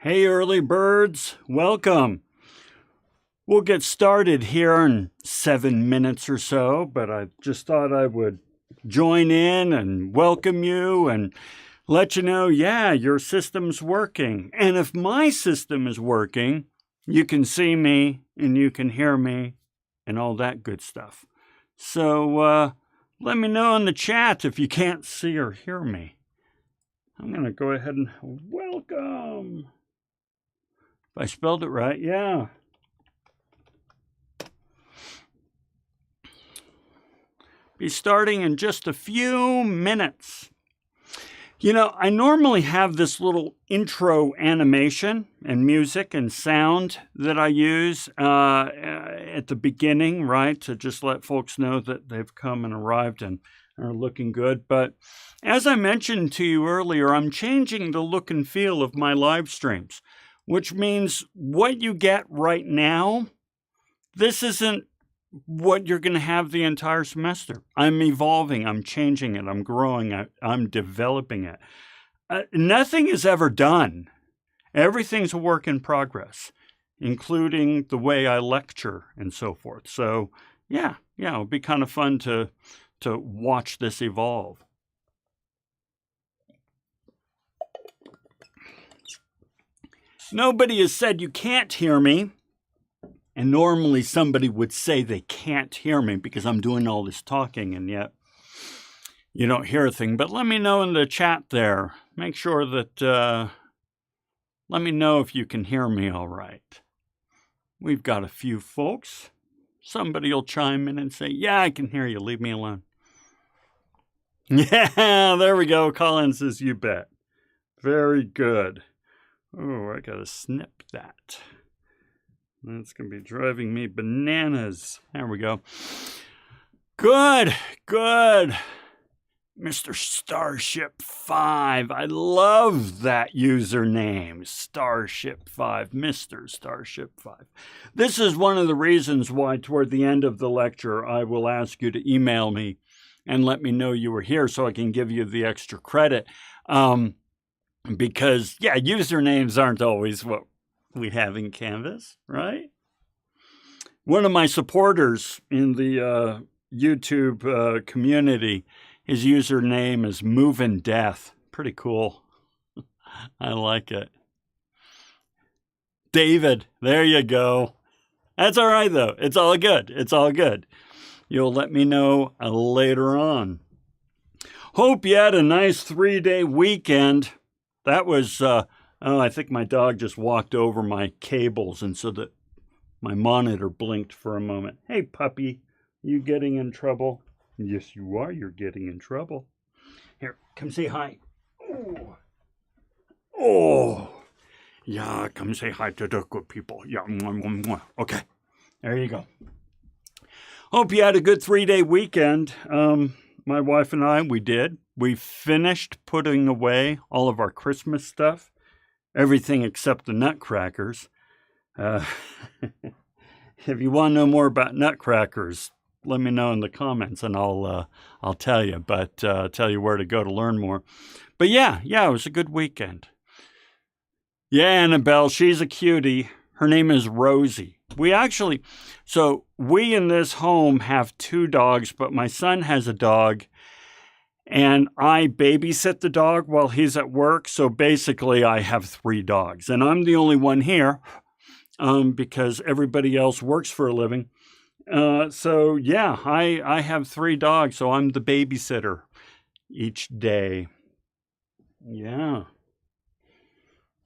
Hey, early birds, welcome. We'll get started here in 7 minutes or so, but I just thought I would join in and welcome you and let you know, yeah, your system's working. And if my system is working, you can see me and you can hear me and all that good stuff. So let me know in the chat if you can't see or hear me. I'm going to go ahead and welcome. I spelled it right, yeah. Be starting in just a few minutes. You know, I normally have this little intro animation and music and sound that I use at the beginning, right, to just let folks know that they've come and arrived and are looking good. But as I mentioned to you earlier, I'm changing the look and feel of my live streams, which means what you get right now, this isn't what you're going to have the entire semester. I'm evolving, I'm changing it, I'm growing, I'm developing it. Nothing is ever done. Everything's a work in progress, including the way I lecture and so forth. So yeah, it'll be kind of fun to watch this evolve. Nobody has said you can't hear me. And normally somebody would say they can't hear me because I'm doing all this talking and yet you don't hear a thing. But let me know in the chat there. Make sure that, let me know if you can hear me all right. We've got a few folks. Somebody will chime in and say, yeah, I can hear you. Leave me alone. Yeah, there we go. Colin says, you bet. Very good. Oh, I got to snip that. That's going to be driving me bananas. There we go. Good. Mr. Starship 5. I love that username. Starship 5. Mr. Starship 5. This is one of the reasons why toward the end of the lecture, I will ask you to email me and let me know you were here so I can give you the extra credit. Because, yeah, usernames aren't always what we have in Canvas, right? One of my supporters in the YouTube community, his username is Movin' Death. Pretty cool. I like it. David, there you go. That's all right, though. It's all good. It's all good. You'll let me know later on. Hope you had a nice 3-day weekend. That was... I think my dog just walked over my cables and so that my monitor blinked for a moment. Hey, puppy, you getting in trouble? Yes, you are. You're getting in trouble. Here, come say hi. Oh. Yeah, come say hi to the good people. Yeah, okay. There you go. Hope you had a good 3-day weekend. My wife and I, we did. We finished putting away all of our Christmas stuff. Everything except the nutcrackers. If you want to know more about nutcrackers, let me know in the comments and I'll tell you. But tell you where to go to learn more. But yeah, it was a good weekend. Yeah, Annabelle, she's a cutie. Her name is Rosie. We in this home have 2 dogs, but my son has a dog. And I babysit the dog while he's at work. So basically, I have 3 dogs. And I'm the only one here because everybody else works for a living. So, yeah, I have 3 dogs. So I'm the babysitter each day. Yeah.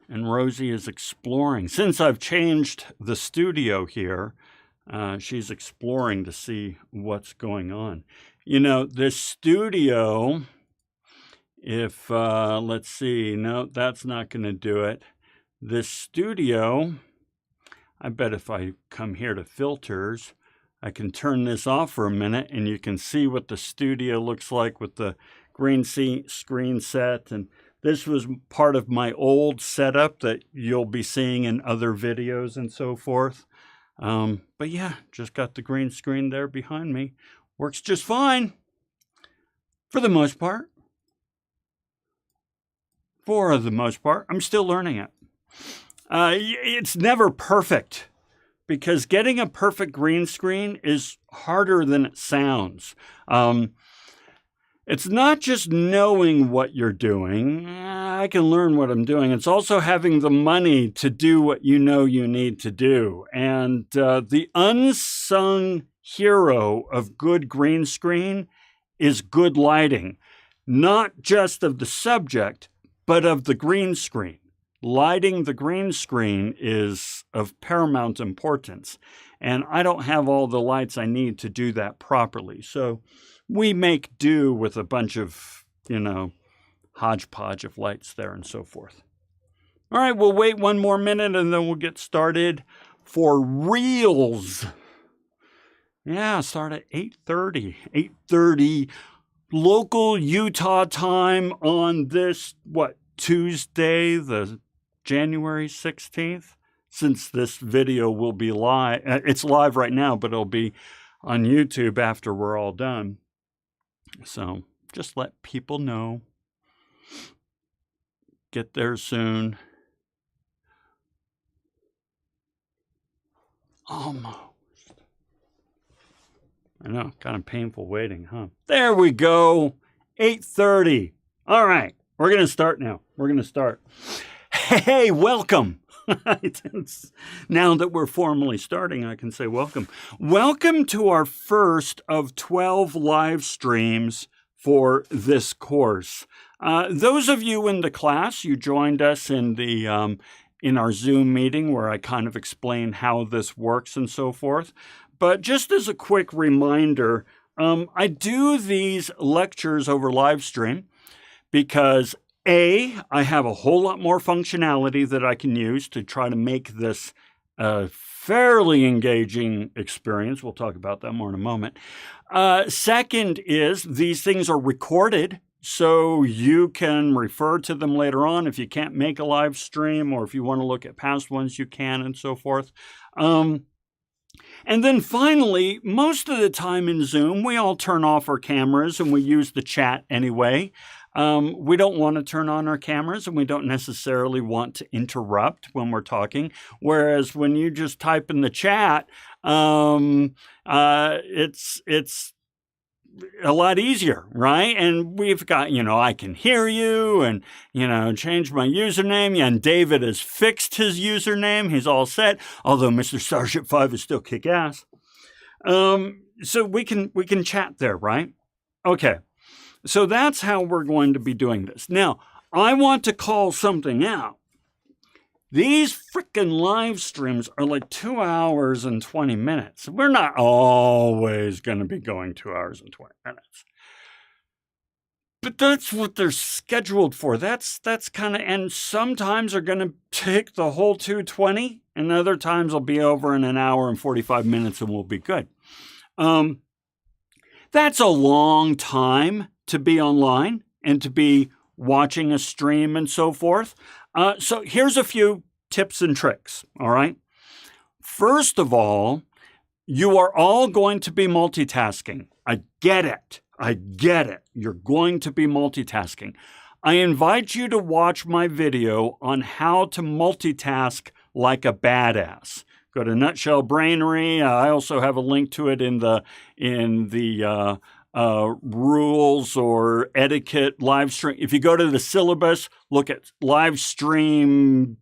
And Rosie is exploring. Since I've changed the studio here, she's exploring to see what's going on. You know, this studio, if, let's see, no, that's not going to do it. This studio, I bet if I come here to filters, I can turn this off for a minute and you can see what the studio looks like with the green screen set. And this was part of my old setup that you'll be seeing in other videos and so forth. But yeah, just got the green screen there behind me. Works just fine, for the most part. I'm still learning it. It's never perfect, because getting a perfect green screen is harder than it sounds. It's not just knowing what you're doing. I can learn what I'm doing. It's also having the money to do what you know you need to do. And the unsung hero of good green screen is good lighting, not just of the subject, but of the green screen. Lighting the green screen is of paramount importance. And I don't have all the lights I need to do that properly. So we make do with a bunch of, hodgepodge of lights there and so forth. All right, we'll wait one more minute and then we'll get started for reels. Yeah, start at 8:30. 8:30 local Utah time on this, Tuesday, the January 16th? Since this video will be live. It's live right now, but it'll be on YouTube after we're all done. So just let people know. Get there soon. Almost. I know, kind of painful waiting, huh? There we go. 8:30. All right, we're going to start now. We're going to start. Hey, welcome. Now that we're formally starting, I can say welcome. Welcome to our first of 12 live streams for this course. Those of you in the class, you joined us in the in our Zoom meeting where I kind of explain how this works and so forth. But just as a quick reminder, I do these lectures over live stream because I have a whole lot more functionality that I can use to try to make this a fairly engaging experience. We'll talk about that more in a moment. Second is these things are recorded, so you can refer to them later on if you can't make a live stream, or if you want to look at past ones, you can, and so forth. And then finally, most of the time in Zoom, we all turn off our cameras and we use the chat anyway. We don't want to turn on our cameras, and we don't necessarily want to interrupt when we're talking. Whereas when you just type in the chat, it's a lot easier, right? And we've got, I can hear you and, change my username. And David has fixed his username. He's all set. Although Mr. Starship 5 is still kick-ass. So we can chat there, right? Okay. So that's how we're going to be doing this. Now, I want to call something out. These frickin' live streams are like 2 hours and 20 minutes. We're not always going to be going 2 hours and 20 minutes. But that's what they're scheduled for. That's kind of, and sometimes are going to take the whole 220, and other times will be over in an hour and 45 minutes and we'll be good. That's a long time to be online and to be watching a stream and so forth. So here's a few tips and tricks, all right? First of all, you are all going to be multitasking. I get it. You're going to be multitasking. I invite you to watch my video on how to multitask like a badass. Go to Nutshell Brainery. I also have a link to it in the rules or etiquette live stream. If you go to the syllabus, look at live stream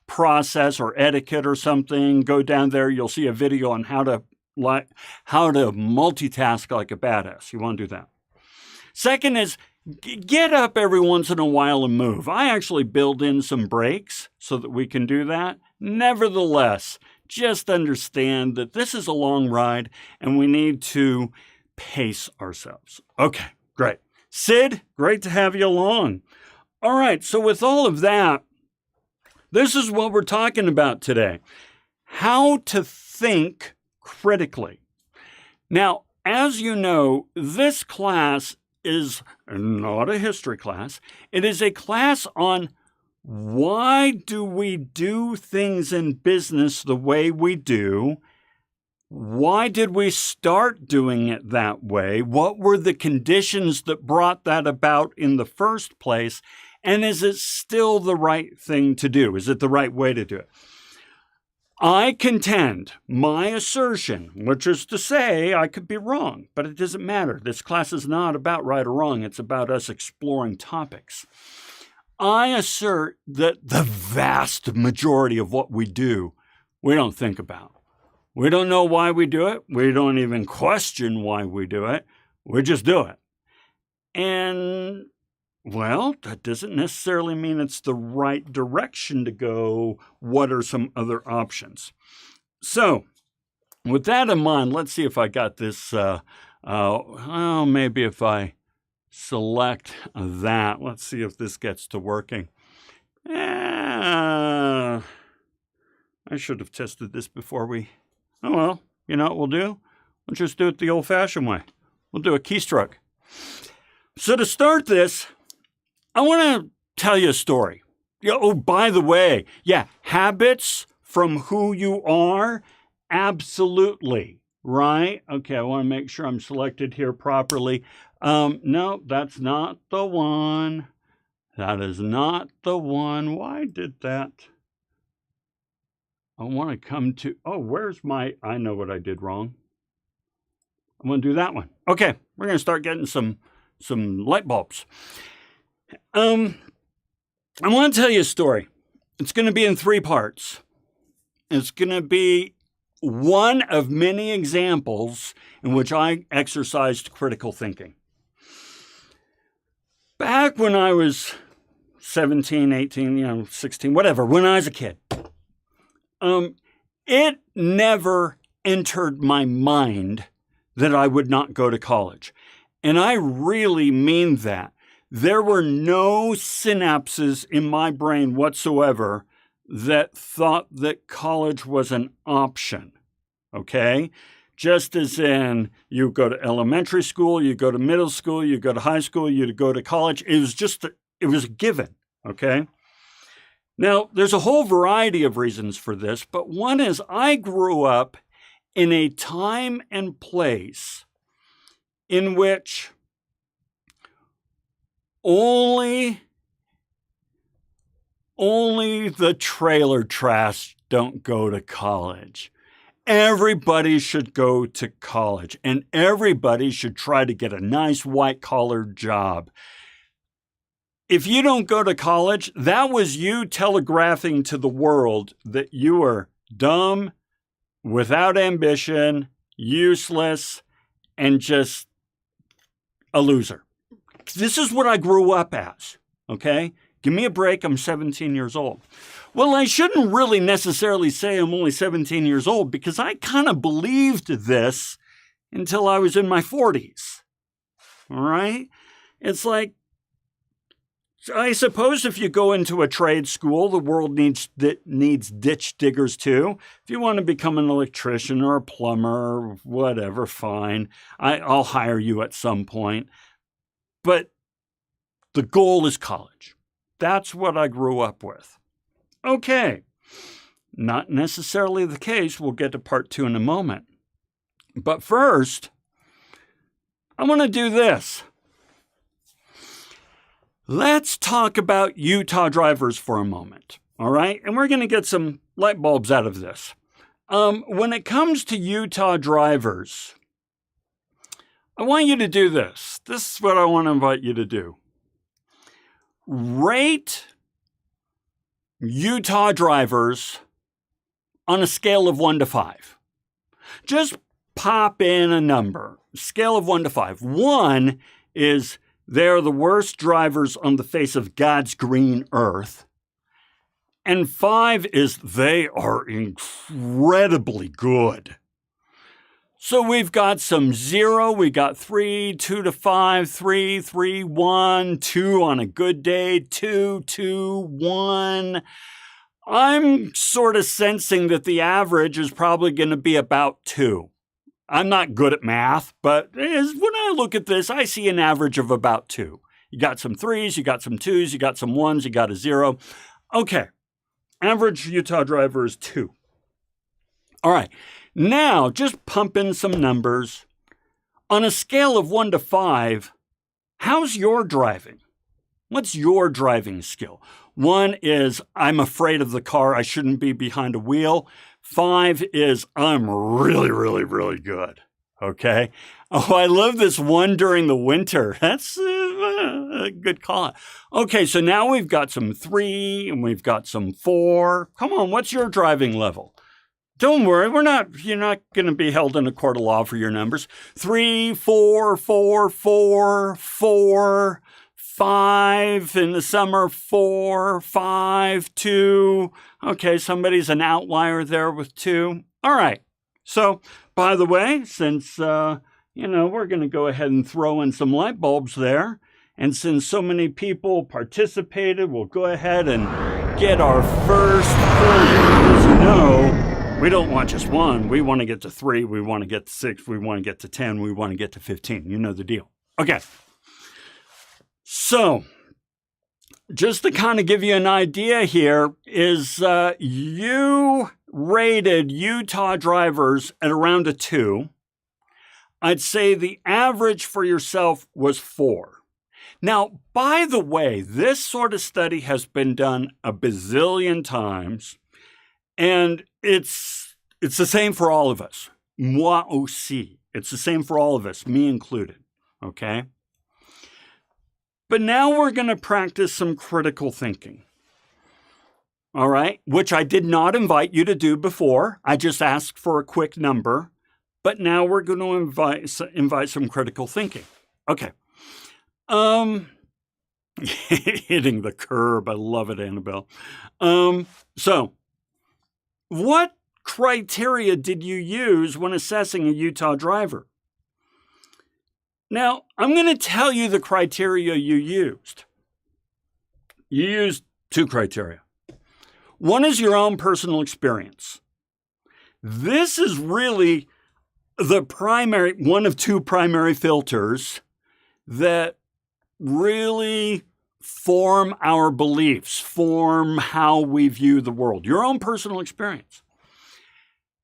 process or etiquette or something, go down there, you'll see a video on how to multitask like a badass. You want to do that. Second is get up every once in a while and move. I actually build in some breaks so that we can do that. Nevertheless, just understand that this is a long ride and we need to pace ourselves. Okay, great. Sid, great to have you along. All right, so with all of that, this is what we're talking about today. How to think critically. Now, as you know, this class is not a history class. It is a class on why do we do things in business the way we do. Why did we start doing it that way? What were the conditions that brought that about in the first place? And is it still the right thing to do? Is it the right way to do it? I contend my assertion, which is to say I could be wrong, but it doesn't matter. This class is not about right or wrong. It's about us exploring topics. I assert that the vast majority of what we do, we don't think about. We don't know why we do it. We don't even question why we do it. We just do it. And, well, that doesn't necessarily mean it's the right direction to go. What are some other options? So, with that in mind, let's see if I got this. Maybe if I select that. Let's see if this gets to working. I should have tested this before we... Oh, well, you know what we'll do? We'll just do it the old-fashioned way. We'll do a keystroke. So to start this, I want to tell you a story. Oh, by the way, habits from who you are, absolutely, right? Okay, I want to make sure I'm selected here properly. No, that's not the one. That is not the one. Why did that? I want to come to, where's my, I know what I did wrong. I'm going to do that one. Okay, we're going to start getting some light bulbs. I want to tell you a story. It's going to be in 3 parts. It's going to be one of many examples in which I exercised critical thinking. Back when I was 17, 18, 16, whatever, when I was a kid, it never entered my mind that I would not go to college. And I really mean that. There were no synapses in my brain whatsoever that thought that college was an option, okay? Just as in you go to elementary school, you go to middle school, you go to high school, you go to college. It was a given, okay? Now, there's a whole variety of reasons for this, but one is I grew up in a time and place in which only the trailer trash don't go to college. Everybody should go to college, and everybody should try to get a nice white-collar job. If you don't go to college, that was you telegraphing to the world that you are dumb, without ambition, useless, and just a loser. This is what I grew up as, okay? Give me a break, I'm 17 years old. Well, I shouldn't really necessarily say I'm only 17 years old because I kind of believed this until I was in my 40s, all right? It's like, I suppose if you go into a trade school, the world needs ditch diggers too. If you want to become an electrician or a plumber or whatever, fine. I'll hire you at some point. But the goal is college. That's what I grew up with. Okay. Not necessarily the case. We'll get to part 2 in a moment. But first, I want to do this. Let's talk about Utah drivers for a moment, all right? And we're going to get some light bulbs out of this. When it comes to Utah drivers, I want you to do this. This is what I want to invite you to do. Rate Utah drivers on a scale of 1 to 5. Just pop in a number. Scale of 1 to 5. 1 is they're the worst drivers on the face of God's green earth. And 5 is they are incredibly good. So we've got some 0, we got 3, 2 to 5, 3, 3, 1, 2 on a good day, 2, 2, 1. I'm sort of sensing that the average is probably going to be about 2. I'm not good at math, but when I look at this, I see an average of about 2. You got some 3s, you got some 2s, you got some 1s, you got a 0. Okay, average Utah driver is 2. All right, now just pump in some numbers. On a scale of 1 to 5, how's your driving? What's your driving skill? 1 is, I'm afraid of the car. I shouldn't be behind a wheel. 5 is, I'm really, really, really good. Okay. Oh, I love this 1 during the winter. That's a good call. Okay, so now we've got some 3 and we've got some 4. Come on, what's your driving level? Don't worry, you're not going to be held in a court of law for your numbers. 3, 4, 4, 4, 4, 5 in the summer, 4, 5, 2. Okay, somebody's an outlier there with 2. All right. So, by the way, since, we're going to go ahead and throw in some light bulbs there, and since so many people participated, we'll go ahead and get our first point. As you know, we don't want just 1. We want to get to 3. We want to get to 6. We want to get to 10. We want to get to 15. You know the deal. Okay. So, just to kind of give you an idea here is you rated Utah drivers at around a 2. I'd say the average for yourself was 4. Now, by the way, this sort of study has been done a bazillion times, and it's the same for all of us. Moi aussi. It's the same for all of us, me included. Okay? But now we're going to practice some critical thinking. All right? Which I did not invite you to do before. I just asked for a quick number. But now we're going to invite some critical thinking. Okay. Hitting the curb. I love it, Annabelle. So, what criteria did you use when assessing a Utah driver? Now, I'm going to tell you the criteria you used. You used 2 criteria. 1 is your own personal experience. This is really one of 2 primary filters that really form our beliefs, form how we view the world. Your own personal experience.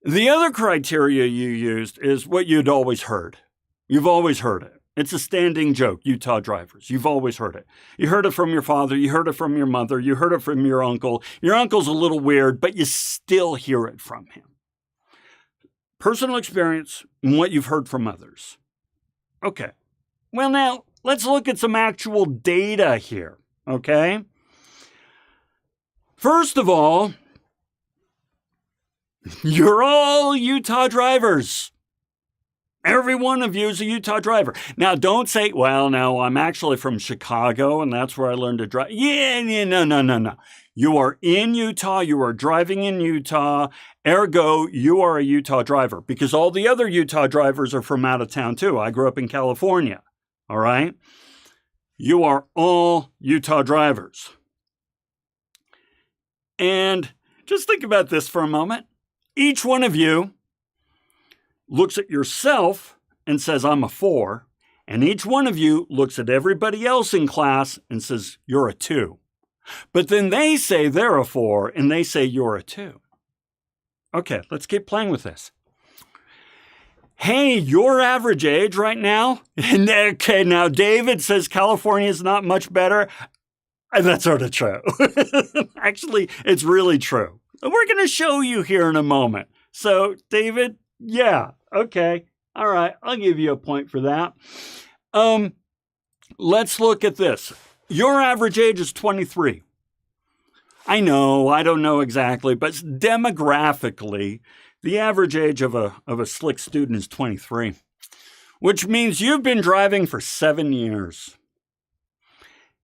The other criteria you used is what you'd always heard. You've always heard it. It's a standing joke, Utah drivers. You've always heard it. You heard it from your father. You heard it from your mother. You heard it from your uncle. Your uncle's a little weird, but you still hear it from him. Personal experience and what you've heard from others. Okay. Well, now, let's look at some actual data here, okay? First of all, you're all Utah drivers. Every one of you is a Utah driver. Now, don't say, well, no, I'm actually from Chicago, and that's where I learned to drive. No. You are in Utah. You are driving in Utah. Ergo, you are a Utah driver, because all the other Utah drivers are from out of town, too. I grew up in California, all right? You are all Utah drivers. And just think about this for a moment. Each one of you looks at yourself and says, I'm a 4. And each one of you looks at everybody else in class and says, you're a 2. But then they say they're a 4 and they say you're a 2. Okay, let's keep playing with this. Hey, your average age right now? Okay, now David says California is not much better. And that's sort of true. Actually, it's really true. We're going to show you here in a moment. So, David, yeah, okay. All right, I'll give you a point for that. Let's look at this. Your average age is 23. I know, I don't know exactly, but demographically, the average age of a slick student is 23, which means you've been driving for 7 years.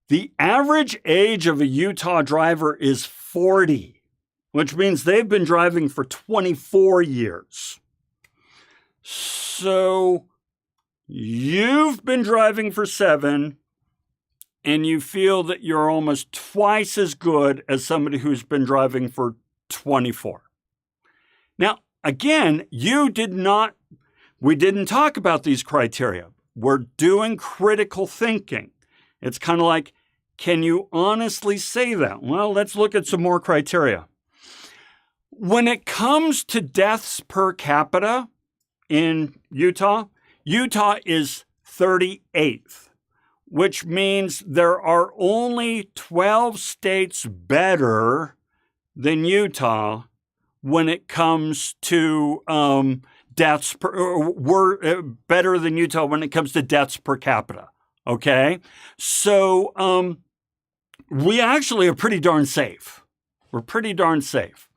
The average age of a Utah driver is 40, which means they've been driving for 24 years. So you've been driving for 7, and you feel that you're almost twice as good as somebody who's been driving for 24. Now, again, we didn't talk about these criteria. We're doing critical thinking. It's kind of like, can you honestly say that? Well, let's look at some more criteria. When it comes to deaths per capita in Utah, Utah is 38th, which means there are only 12 states better than Utah when it comes to deaths per, or were better than Utah when it comes to deaths per capita. Okay, so we actually are pretty darn safe. We're pretty darn safe.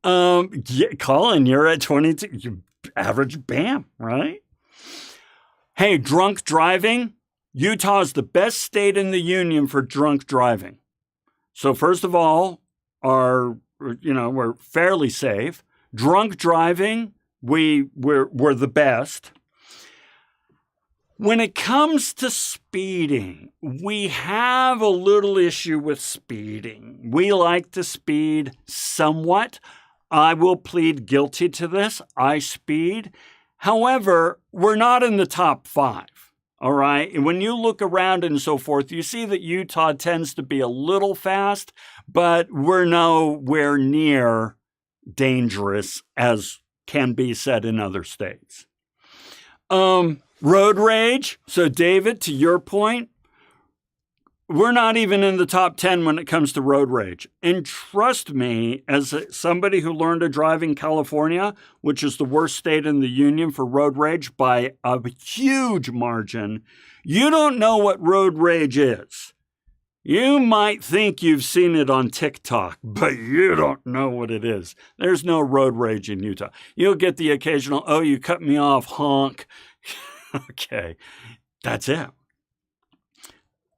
Yeah, Colin, you're at 22. Average BAM, right? Hey, drunk driving. Utah is the best state in the union for drunk driving. So first of all, we're fairly safe. Drunk driving, we're the best. When it comes to speeding, we have a little issue with speeding. We like to speed somewhat. I will plead guilty to this. I speed. However, we're not in the top 5. All right. And when you look around and so forth, you see that Utah tends to be a little fast, but we're nowhere near dangerous as can be said in other states. Road rage. So David, to your point, we're not even in the top 10 when it comes to road rage. And trust me, as somebody who learned to drive in California, which is the worst state in the union for road rage by a huge margin, you don't know what road rage is. You might think you've seen it on TikTok, but you don't know what it is. There's no road rage in Utah. You'll get the occasional, oh, you cut me off, honk. Okay, that's it.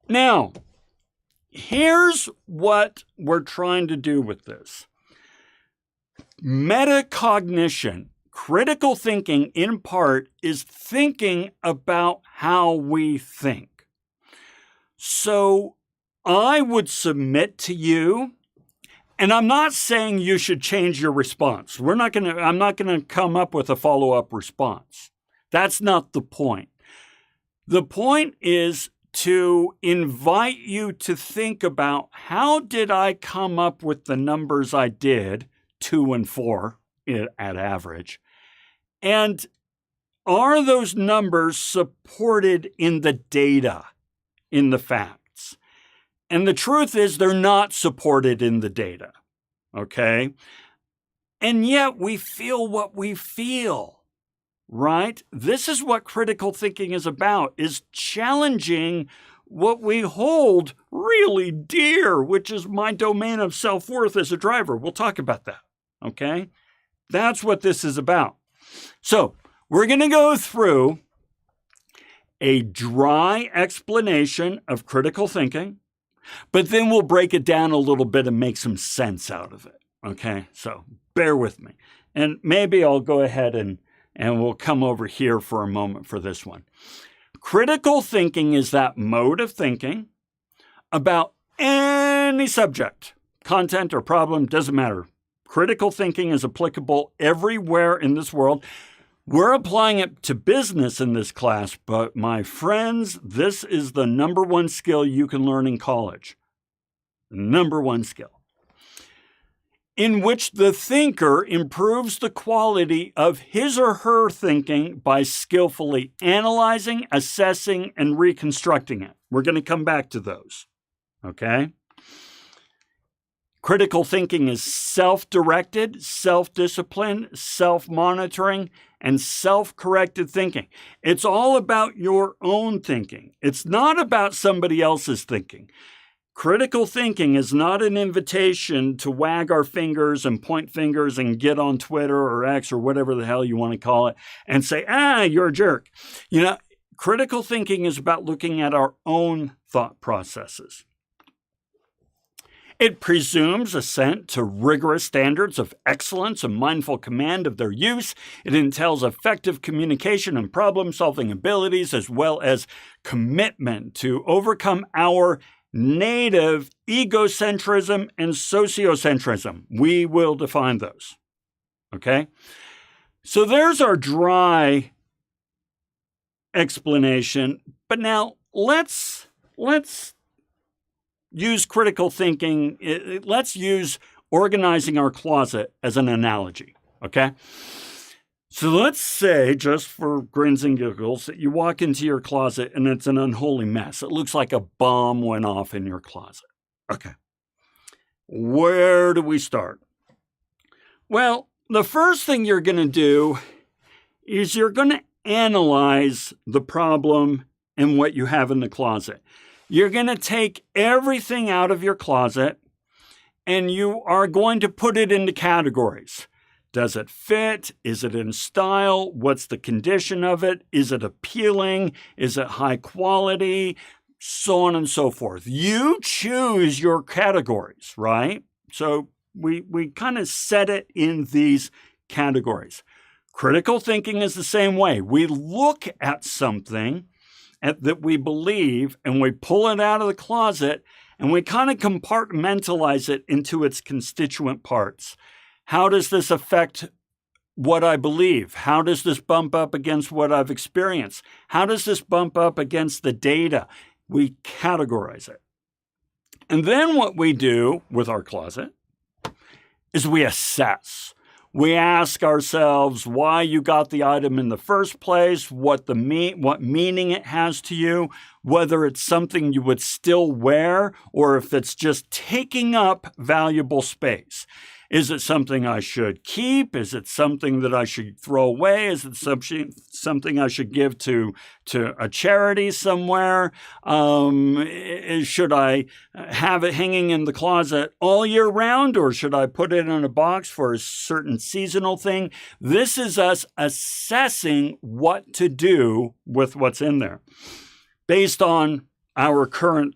Now, here's what we're trying to do with this. Metacognition, critical thinking, in part, is thinking about how we think. So I would submit to you, and I'm not saying you should change your response. I'm not going to come up with a follow-up response. That's not the point. The point is to invite you to think about, how did I come up with the numbers I did, 2 and 4 at average? And are those numbers supported in the data, in the facts? And the truth is they're not supported in the data, okay? And yet we feel what we feel. Right? This is what critical thinking is about, is challenging what we hold really dear, which is my domain of self-worth as a driver. We'll talk about that, okay? That's what this is about. So we're going to go through a dry explanation of critical thinking, but then we'll break it down a little bit and make some sense out of it, okay? So bear with me. And maybe I'll go ahead and we'll come over here for a moment for this one. Critical thinking is that mode of thinking about any subject, content or problem, doesn't matter. Critical thinking is applicable everywhere in this world. We're applying it to business in this class, but my friends, this is the number one skill you can learn in college. Number one skill. In which the thinker improves the quality of his or her thinking by skillfully analyzing, assessing, and reconstructing it. We're going to come back to those, okay? Critical thinking is self-directed, self-disciplined, self-monitoring, and self-corrected thinking. It's all about your own thinking. It's not about somebody else's thinking. Critical thinking is not an invitation to wag our fingers and point fingers and get on Twitter or X or whatever the hell you want to call it and say, you're a jerk. Critical thinking is about looking at our own thought processes. It presumes assent to rigorous standards of excellence and mindful command of their use. It entails effective communication and problem-solving abilities, as well as commitment to overcome our native egocentrism and sociocentrism. We will define those. Okay? So there's our dry explanation. But now let's use critical thinking. Let's use organizing our closet as an analogy. Okay? So let's say, just for grins and giggles, that you walk into your closet and it's an unholy mess. It looks like a bomb went off in your closet. Okay. Where do we start? Well, the first thing you're going to do is you're going to analyze the problem and what you have in the closet. You're going to take everything out of your closet and you are going to put it into categories. Does it fit? Is it in style? What's the condition of it? Is it appealing? Is it high quality? So on and so forth. You choose your categories, right? So we kind of set it in these categories. Critical thinking is the same way. We look at something that we believe and we pull it out of the closet and we kind of compartmentalize it into its constituent parts. How does this affect what I believe? How does this bump up against what I've experienced? How does this bump up against the data? We categorize it. And then what we do with our closet is we assess. We ask ourselves why you got the item in the first place, what meaning it has to you, whether it's something you would still wear or if it's just taking up valuable space. Is it something I should keep? Is it something that I should throw away? Is it something I should give to a charity somewhere? Should I have it hanging in the closet all year round, or should I put it in a box for a certain seasonal thing? This is us assessing what to do with what's in there based on our current,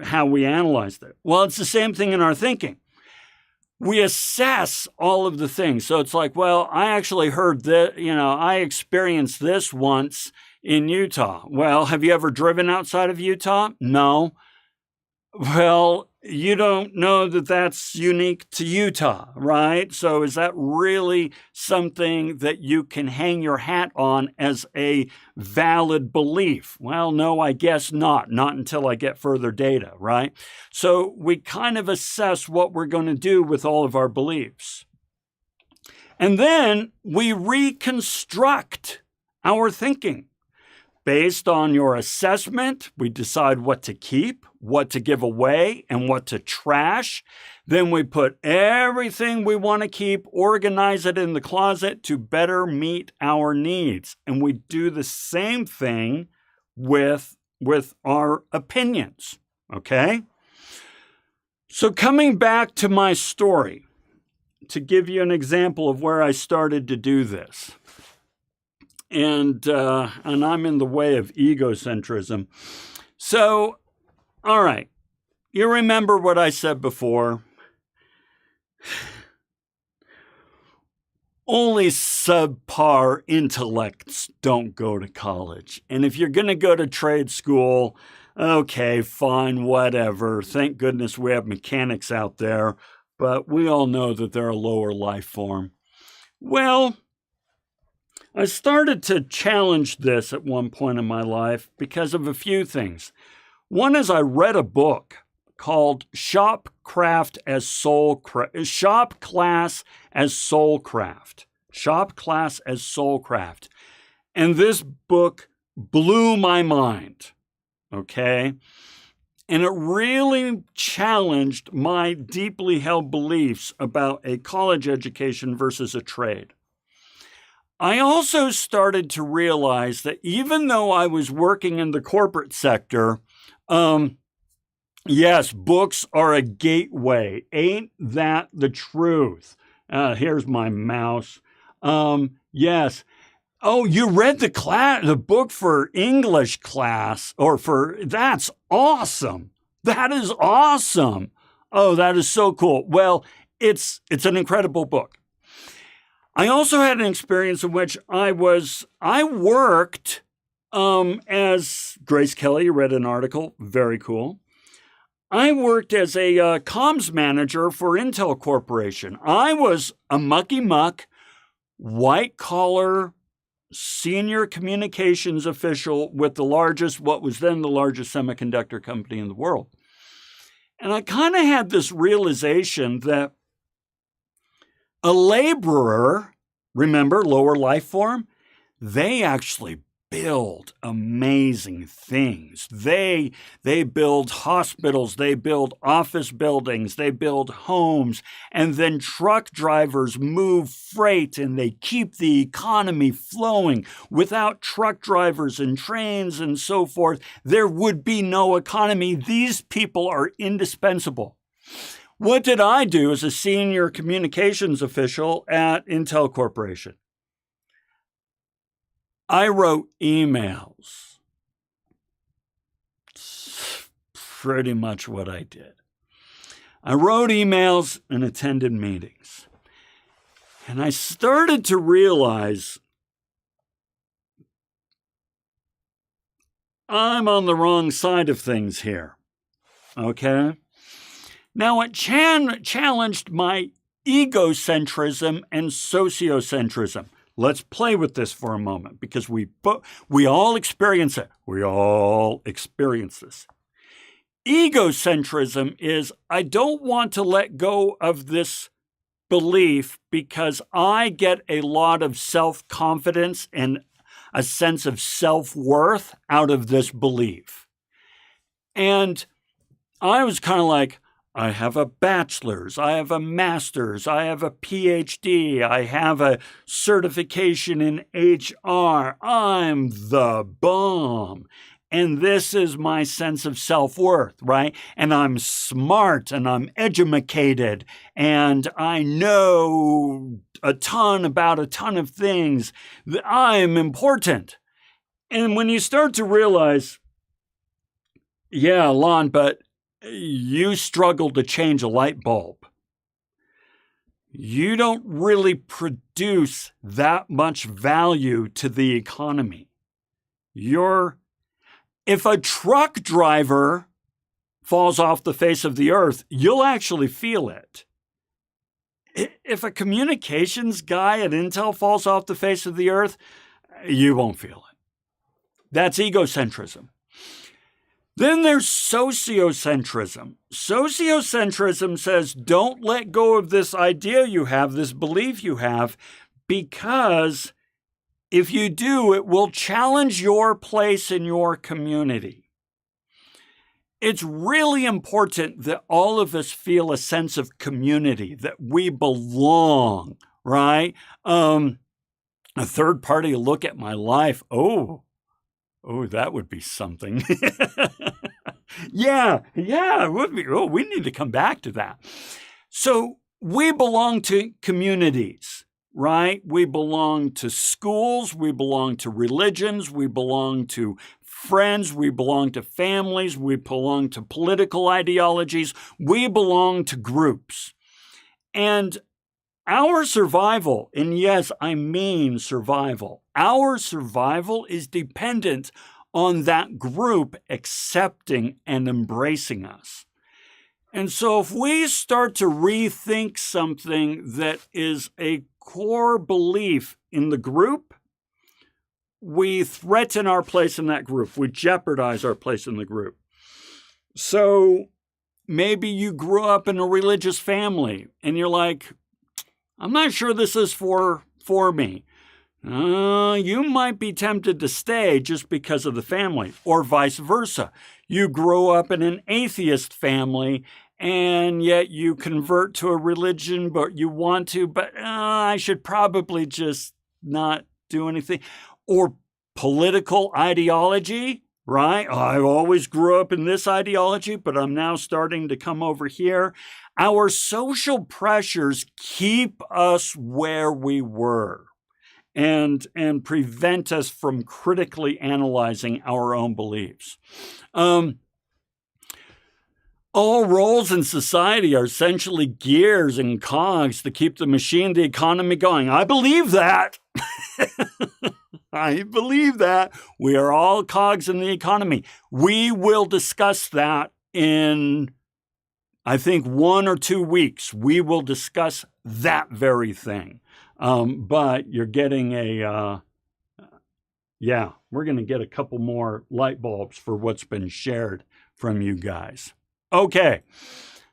how we analyzed it. Well, it's the same thing in our thinking. We assess all of the things. So it's like, well, I actually heard that, I experienced this once in Utah. Well, have you ever driven outside of Utah? No. Well, you don't know that that's unique to Utah, right? So is that really something that you can hang your hat on as a valid belief? Well, no, I guess not until I get further data, right? So we kind of assess what we're going to do with all of our beliefs. And then we reconstruct our thinking. Based on your assessment, we decide what to keep, what to give away, and what to trash. Then we put everything we want to keep, organize it in the closet to better meet our needs. And we do the same thing with our opinions, okay? So coming back to my story, to give you an example of where I started to do this. And I'm in the way of egocentrism. So, all right, you remember what I said before. Only subpar intellects don't go to college. And if you're going to go to trade school, okay, fine, whatever. Thank goodness we have mechanics out there. But we all know that they're a lower life form. Well, I started to challenge this at one point in my life because of a few things. One is I read a book called Shop Class as Soulcraft. Shop Class as Soulcraft. And this book blew my mind, okay? And it really challenged my deeply held beliefs about a college education versus a trade. I also started to realize that even though I was working in the corporate sector, yes, books are a gateway. Ain't that the truth? Here's my mouse. Yes. Oh, you read the book for English class that's awesome. That is awesome. Oh, that is so cool. Well, it's an incredible book. I also had an experience in which I worked as Grace Kelly, you read an article, very cool. I worked as a comms manager for Intel Corporation. I was a mucky-muck, white-collar, senior communications official with what was then the largest semiconductor company in the world. And I kind of had this realization that a laborer remember, lower life form, they actually build amazing things. They build hospitals, they build office buildings, they build homes, and then truck drivers move freight and they keep the economy flowing. Without truck drivers and trains and so forth, there would be no economy. These people are indispensable. What did I do as a senior communications official at Intel Corporation? I wrote emails. It's pretty much what I did. I wrote emails and attended meetings. And I started to realize I'm on the wrong side of things here. Okay? Now, it challenged my egocentrism and sociocentrism. Let's play with this for a moment because we all experience it. We all experience this. Egocentrism is, I don't want to let go of this belief because I get a lot of self-confidence and a sense of self-worth out of this belief. And I was kind of like, I have a bachelor's, I have a master's, I have a PhD, I have a certification in HR. I'm the bomb. And this is my sense of self-worth, right? And I'm smart and I'm educated and I know a ton about a ton of things. I'm important. And when you start to realize, yeah, Lon, but you struggle to change a light bulb. You don't really produce that much value to the economy. If a truck driver falls off the face of the earth, you'll actually feel it. If a communications guy at Intel falls off the face of the earth, you won't feel it. That's egocentrism. Then there's sociocentrism. Sociocentrism says, don't let go of this idea you have, this belief you have, because if you do, it will challenge your place in your community. It's really important that all of us feel a sense of community, that we belong, right? A third party look at my life. Oh, that would be something. Yeah, it would be. Oh, we need to come back to that. So we belong to communities, right? We belong to schools. We belong to religions. We belong to friends. We belong to families. We belong to political ideologies. We belong to groups. And our survival, and yes, I mean survival, our survival is dependent on that group accepting and embracing us. And so if we start to rethink something that is a core belief in the group, we threaten our place in that group. We jeopardize our place in the group. So maybe you grew up in a religious family and you're like, I'm not sure this is for me. You might be tempted to stay just because of the family, or vice versa. You grow up in an atheist family and yet you convert to a religion, but you want to, but I should probably just not do anything. Or political ideology, right? I always grew up in this ideology, but I'm now starting to come over here. Our social pressures keep us where we were and prevent us from critically analyzing our own beliefs. All roles in society are essentially gears and cogs to keep the machine, the economy going. I believe that. I believe that. We are all cogs in the economy. We will discuss that in, I think, 1 or 2 weeks. We will discuss that very thing. But you're getting we're going to get a couple more light bulbs for what's been shared from you guys. Okay,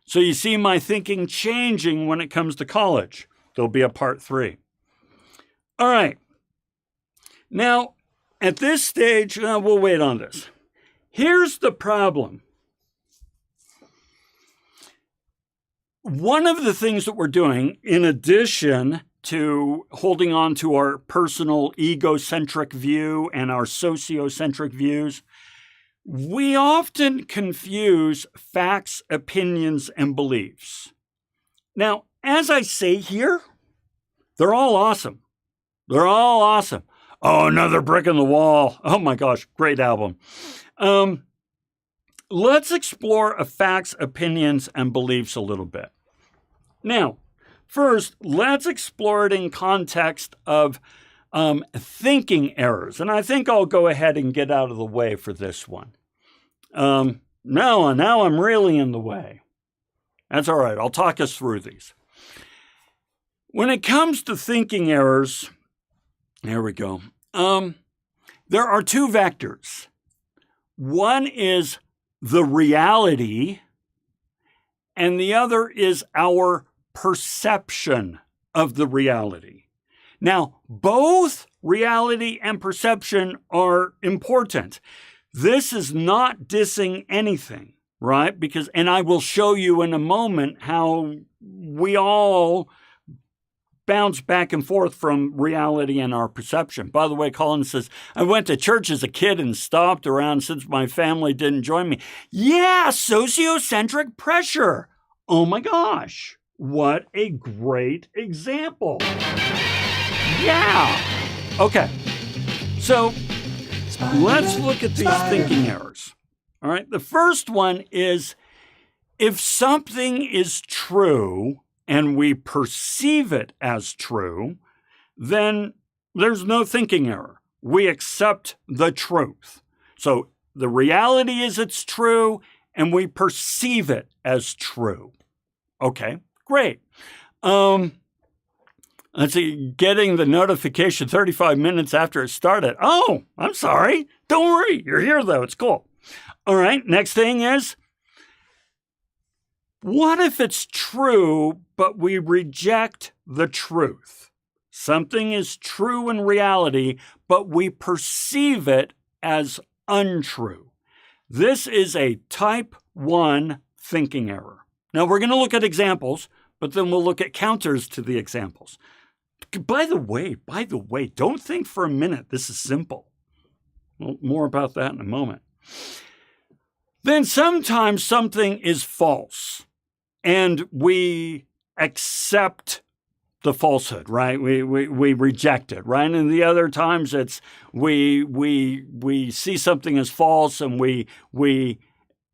so you see my thinking changing when it comes to college. There'll be a part 3. All right. Now, at this stage, we'll wait on this. Here's the problem. One of the things that we're doing, in addition to holding on to our personal egocentric view and our sociocentric views, we often confuse facts, opinions, and beliefs. Now, as I say here, they're all awesome. They're all awesome. Oh, Another Brick in the Wall. Oh my gosh, great album. Let's explore facts, opinions, and beliefs a little bit. Now, first, let's explore it in context of thinking errors. And I think I'll go ahead and get out of the way for this one. Now I'm really in the way. That's all right. I'll talk us through these. When it comes to thinking errors, there we go. There are two vectors. One is the reality, and the other is our perception of the reality. Now, both reality and perception are important. This is not dissing anything, right? And I will show you in a moment how we all bounce back and forth from reality and our perception. By the way, Colin says, I went to church as a kid and stopped around since my family didn't join me. Yeah, sociocentric pressure. Oh my gosh, what a great example. Yeah. Okay, so let's look at these thinking errors. All right, the first one is if something is true and we perceive it as true, then there's no thinking error. We accept the truth. So the reality is it's true, and we perceive it as true. Okay, great. Let's see, getting the notification 35 minutes after it started. Oh, I'm sorry. Don't worry. You're here, though. It's cool. All right, next thing is, what if it's true, but we reject the truth? Something is true in reality, but we perceive it as untrue. This is a type 1 thinking error. Now, we're going to look at examples, but then we'll look at counters to the examples. By the way, don't think for a minute this is simple. Well, more about that in a moment. Then sometimes something is false, and we accept the falsehood, right? We reject it, right? And the other times it's we see something as false, and we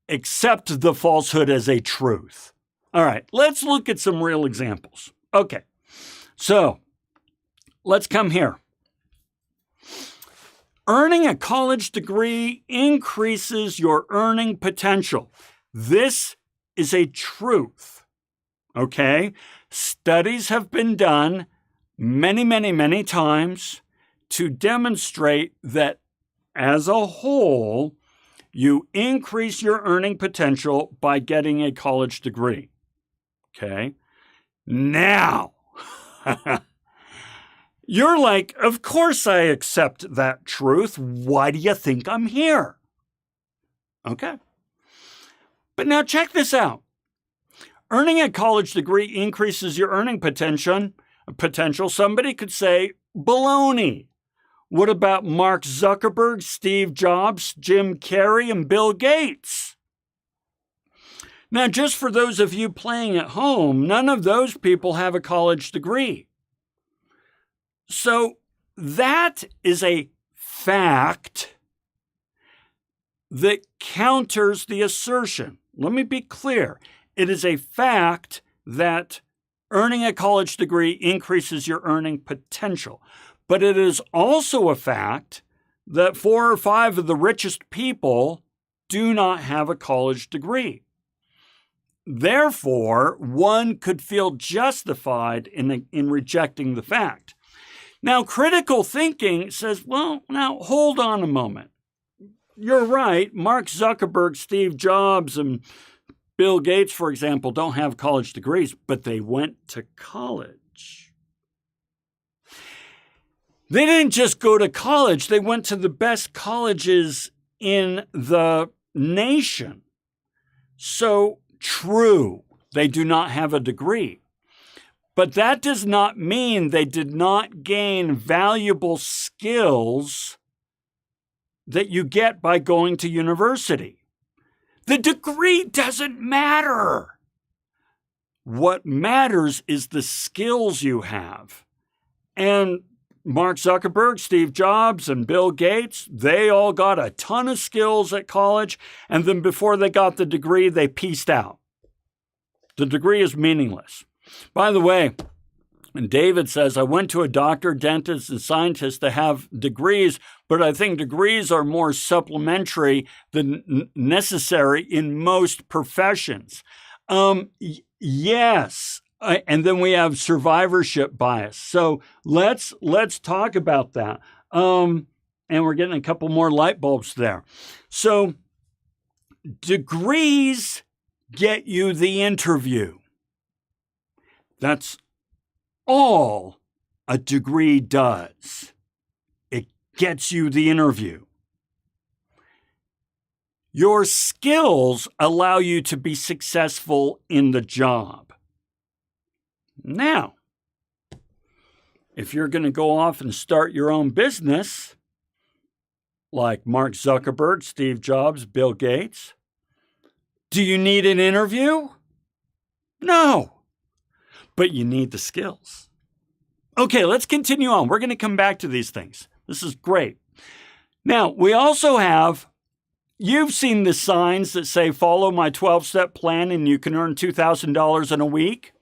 accept the falsehood as a truth. All right, let's look at some real examples. Okay, so let's come here. Earning a college degree increases your earning potential. This is a truth, okay? Studies have been done many times to demonstrate that as a whole, you increase your earning potential by getting a college degree, okay? Now, you're like, of course I accept that truth. Why do you think I'm here? Okay. But now check this out. Earning a college degree increases your earning potential. Somebody could say, baloney. What about Mark Zuckerberg, Steve Jobs, Jim Carrey, and Bill Gates? Now, just for those of you playing at home, none of those people have a college degree. So that is a fact that counters the assertion. Let me be clear. It is a fact that earning a college degree increases your earning potential. But it is also a fact that 4 or 5 of the richest people do not have a college degree. Therefore, one could feel justified in rejecting the fact. Now, critical thinking says, well, now hold on a moment. You're right. Mark Zuckerberg, Steve Jobs, and Bill Gates, for example, don't have college degrees, but they went to college. They didn't just go to college. They went to the best colleges in the nation. So true, they do not have a degree. But that does not mean they did not gain valuable skills that you get by going to university. The degree doesn't matter. What matters is the skills you have. And Mark Zuckerberg, Steve Jobs, and Bill Gates, they all got a ton of skills at college, and then before they got the degree, they pieced out. The degree is meaningless. By the way, and David says, I went to a doctor, dentist, and scientist to have degrees, but I think degrees are more supplementary than necessary in most professions. Yes. And then we have survivorship bias. So let's talk about that. And we're getting a couple more light bulbs there. So degrees get you the interview. That's all a degree does. It gets you the interview. Your skills allow you to be successful in the job. Now, if you're going to go off and start your own business, like Mark Zuckerberg, Steve Jobs, Bill Gates, do you need an interview? No. But you need the skills. Okay, let's continue on. We're going to come back to these things. This is great. Now, we also have, you've seen the signs that say, follow my 12-step plan and you can earn $2,000 in a week.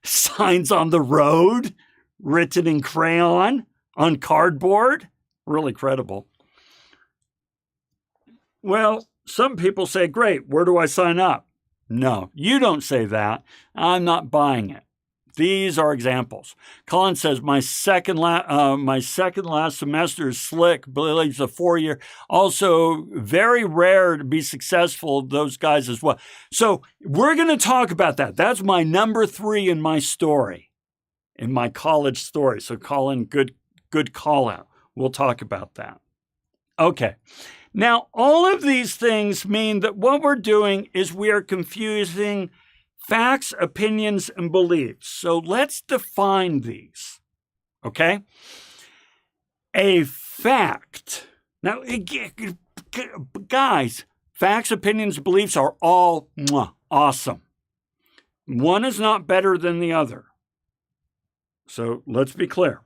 Signs on the road, written in crayon, on cardboard. Really credible. Well, some people say, great, where do I sign up? No, you don't say that. I'm not buying it. These are examples. Colin says, my second last semester is slick, believes a 4-year. Also, very rare to be successful, those guys as well. So we're going to talk about that. That's my number 3 in my story, in my college story. So Colin, good call out. We'll talk about that. Okay. Now, all of these things mean that what we're doing is we are confusing facts, opinions, and beliefs. So let's define these, okay? A fact. Now, guys, facts, opinions, beliefs are all awesome. One is not better than the other. So let's be clear.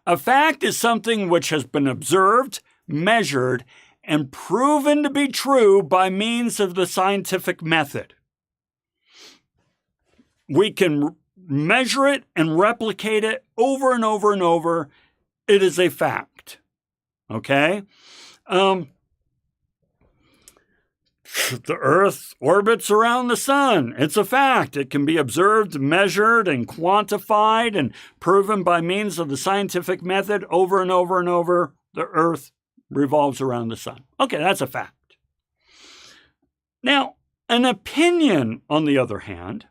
A fact is something which has been observed, measured, and proven to be true by means of the scientific method. We can measure it and replicate it over and over and over. It is a fact. Okay? The Earth orbits around the sun. It's a fact. It can be observed, measured, and quantified and proven by means of the scientific method over and over and over. The Earth revolves around the sun. Okay, that's a fact. Now, an opinion, on the other hand,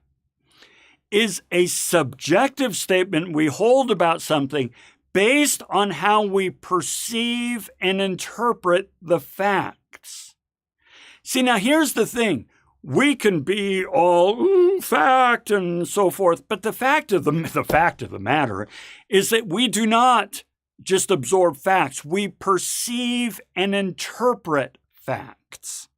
is a subjective statement we hold about something based on how we perceive and interpret the facts. See, now here's the thing. We can be all fact and so forth, but the fact of the matter is that we do not just absorb facts. We perceive and interpret facts.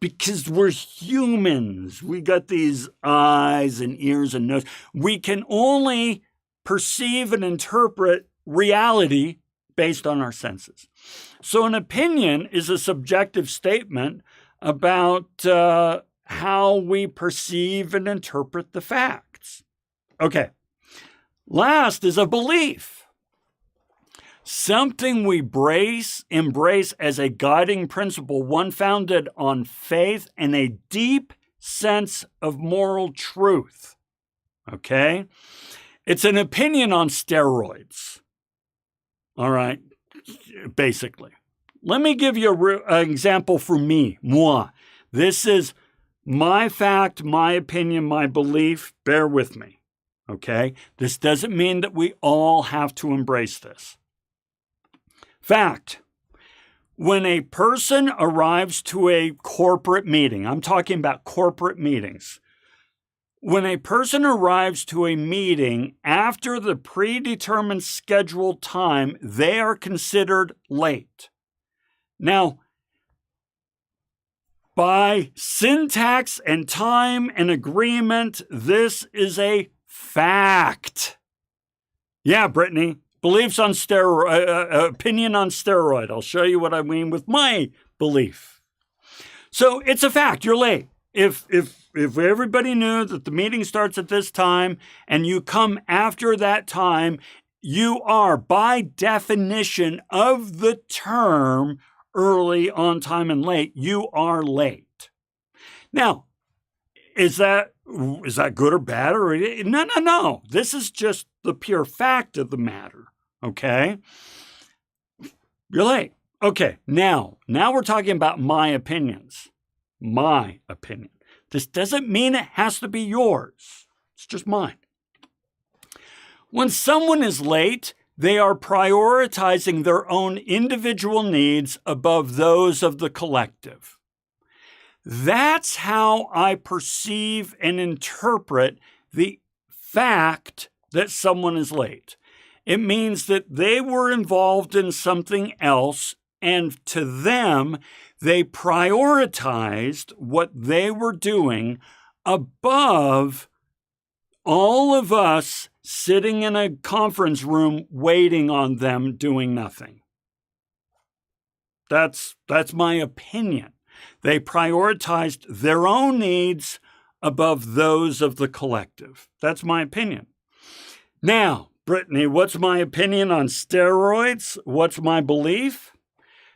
Because we're humans. We got these eyes and ears and nose. We can only perceive and interpret reality based on our senses. So an opinion is a subjective statement about how we perceive and interpret the facts. Okay. Last is a belief. Something we embrace as a guiding principle, one founded on faith and a deep sense of moral truth. Okay? It's an opinion on steroids. All right? Basically. Let me give you an example for me. Moi. This is my fact, my opinion, my belief. Bear with me. Okay? This doesn't mean that we all have to embrace this. Fact. When a person arrives to a corporate meeting, I'm talking about corporate meetings. When a person arrives to a meeting after the predetermined scheduled time, they are considered late. Now, by syntax and time and agreement, this is a fact. Yeah, Brittany. Beliefs on steroid, opinion on steroid. I'll show you what I mean with my belief. So it's a fact. You're late. If everybody knew that the meeting starts at this time and you come after that time, you are, by definition of the term, early, on time, and late. You are late. Now, is that good or bad? No. This is just the pure fact of the matter, okay? You're late. Okay, now we're talking about my opinions. My opinion. This doesn't mean it has to be yours. It's just mine. When someone is late, they are prioritizing their own individual needs above those of the collective. That's how I perceive and interpret the fact that someone is late. It means that they were involved in something else, and to them, they prioritized what they were doing above all of us sitting in a conference room waiting on them doing nothing. That's my opinion. They prioritized their own needs above those of the collective. That's my opinion. Now, Brittany, what's my opinion on steroids? What's my belief?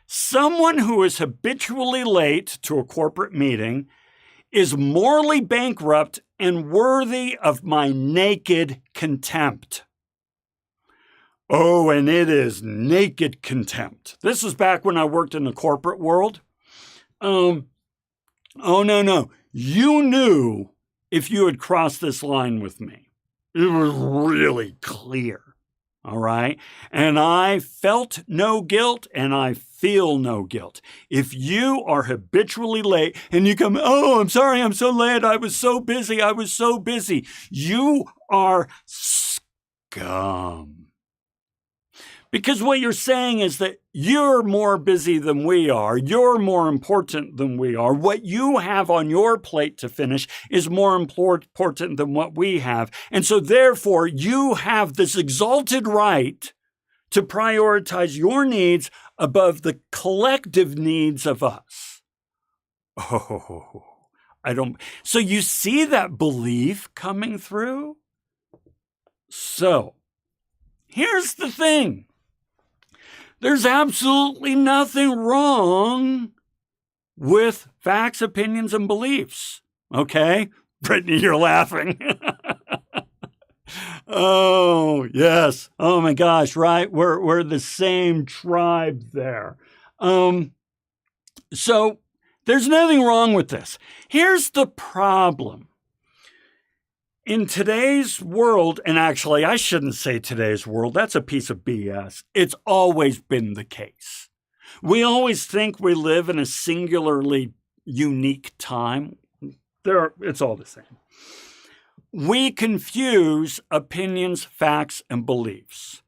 Someone who is habitually late to a corporate meeting is morally bankrupt and worthy of my naked contempt. Oh, and it is naked contempt. This is back when I worked in the corporate world. No. You knew if you had crossed this line with me. It was really clear. All right? And I felt no guilt and I feel no guilt. If you are habitually late and you come, oh, I'm sorry, I'm so late. I was so busy. You are scum. Because what you're saying is that you're more busy than we are. You're more important than we are. What you have on your plate to finish is more important than what we have. And so therefore, you have this exalted right to prioritize your needs above the collective needs of us. Oh, So you see that belief coming through? So here's the thing. There's absolutely nothing wrong with facts, opinions, and beliefs. Okay? Brittany, you're laughing. Oh, yes. Oh, my gosh, right? We're the same tribe there. So there's nothing wrong with this. Here's the problem. In today's world, and actually I shouldn't say today's world, that's a piece of BS. It's always been the case. We always think we live in a singularly unique time. It's all the same. We confuse opinions, facts, and beliefs.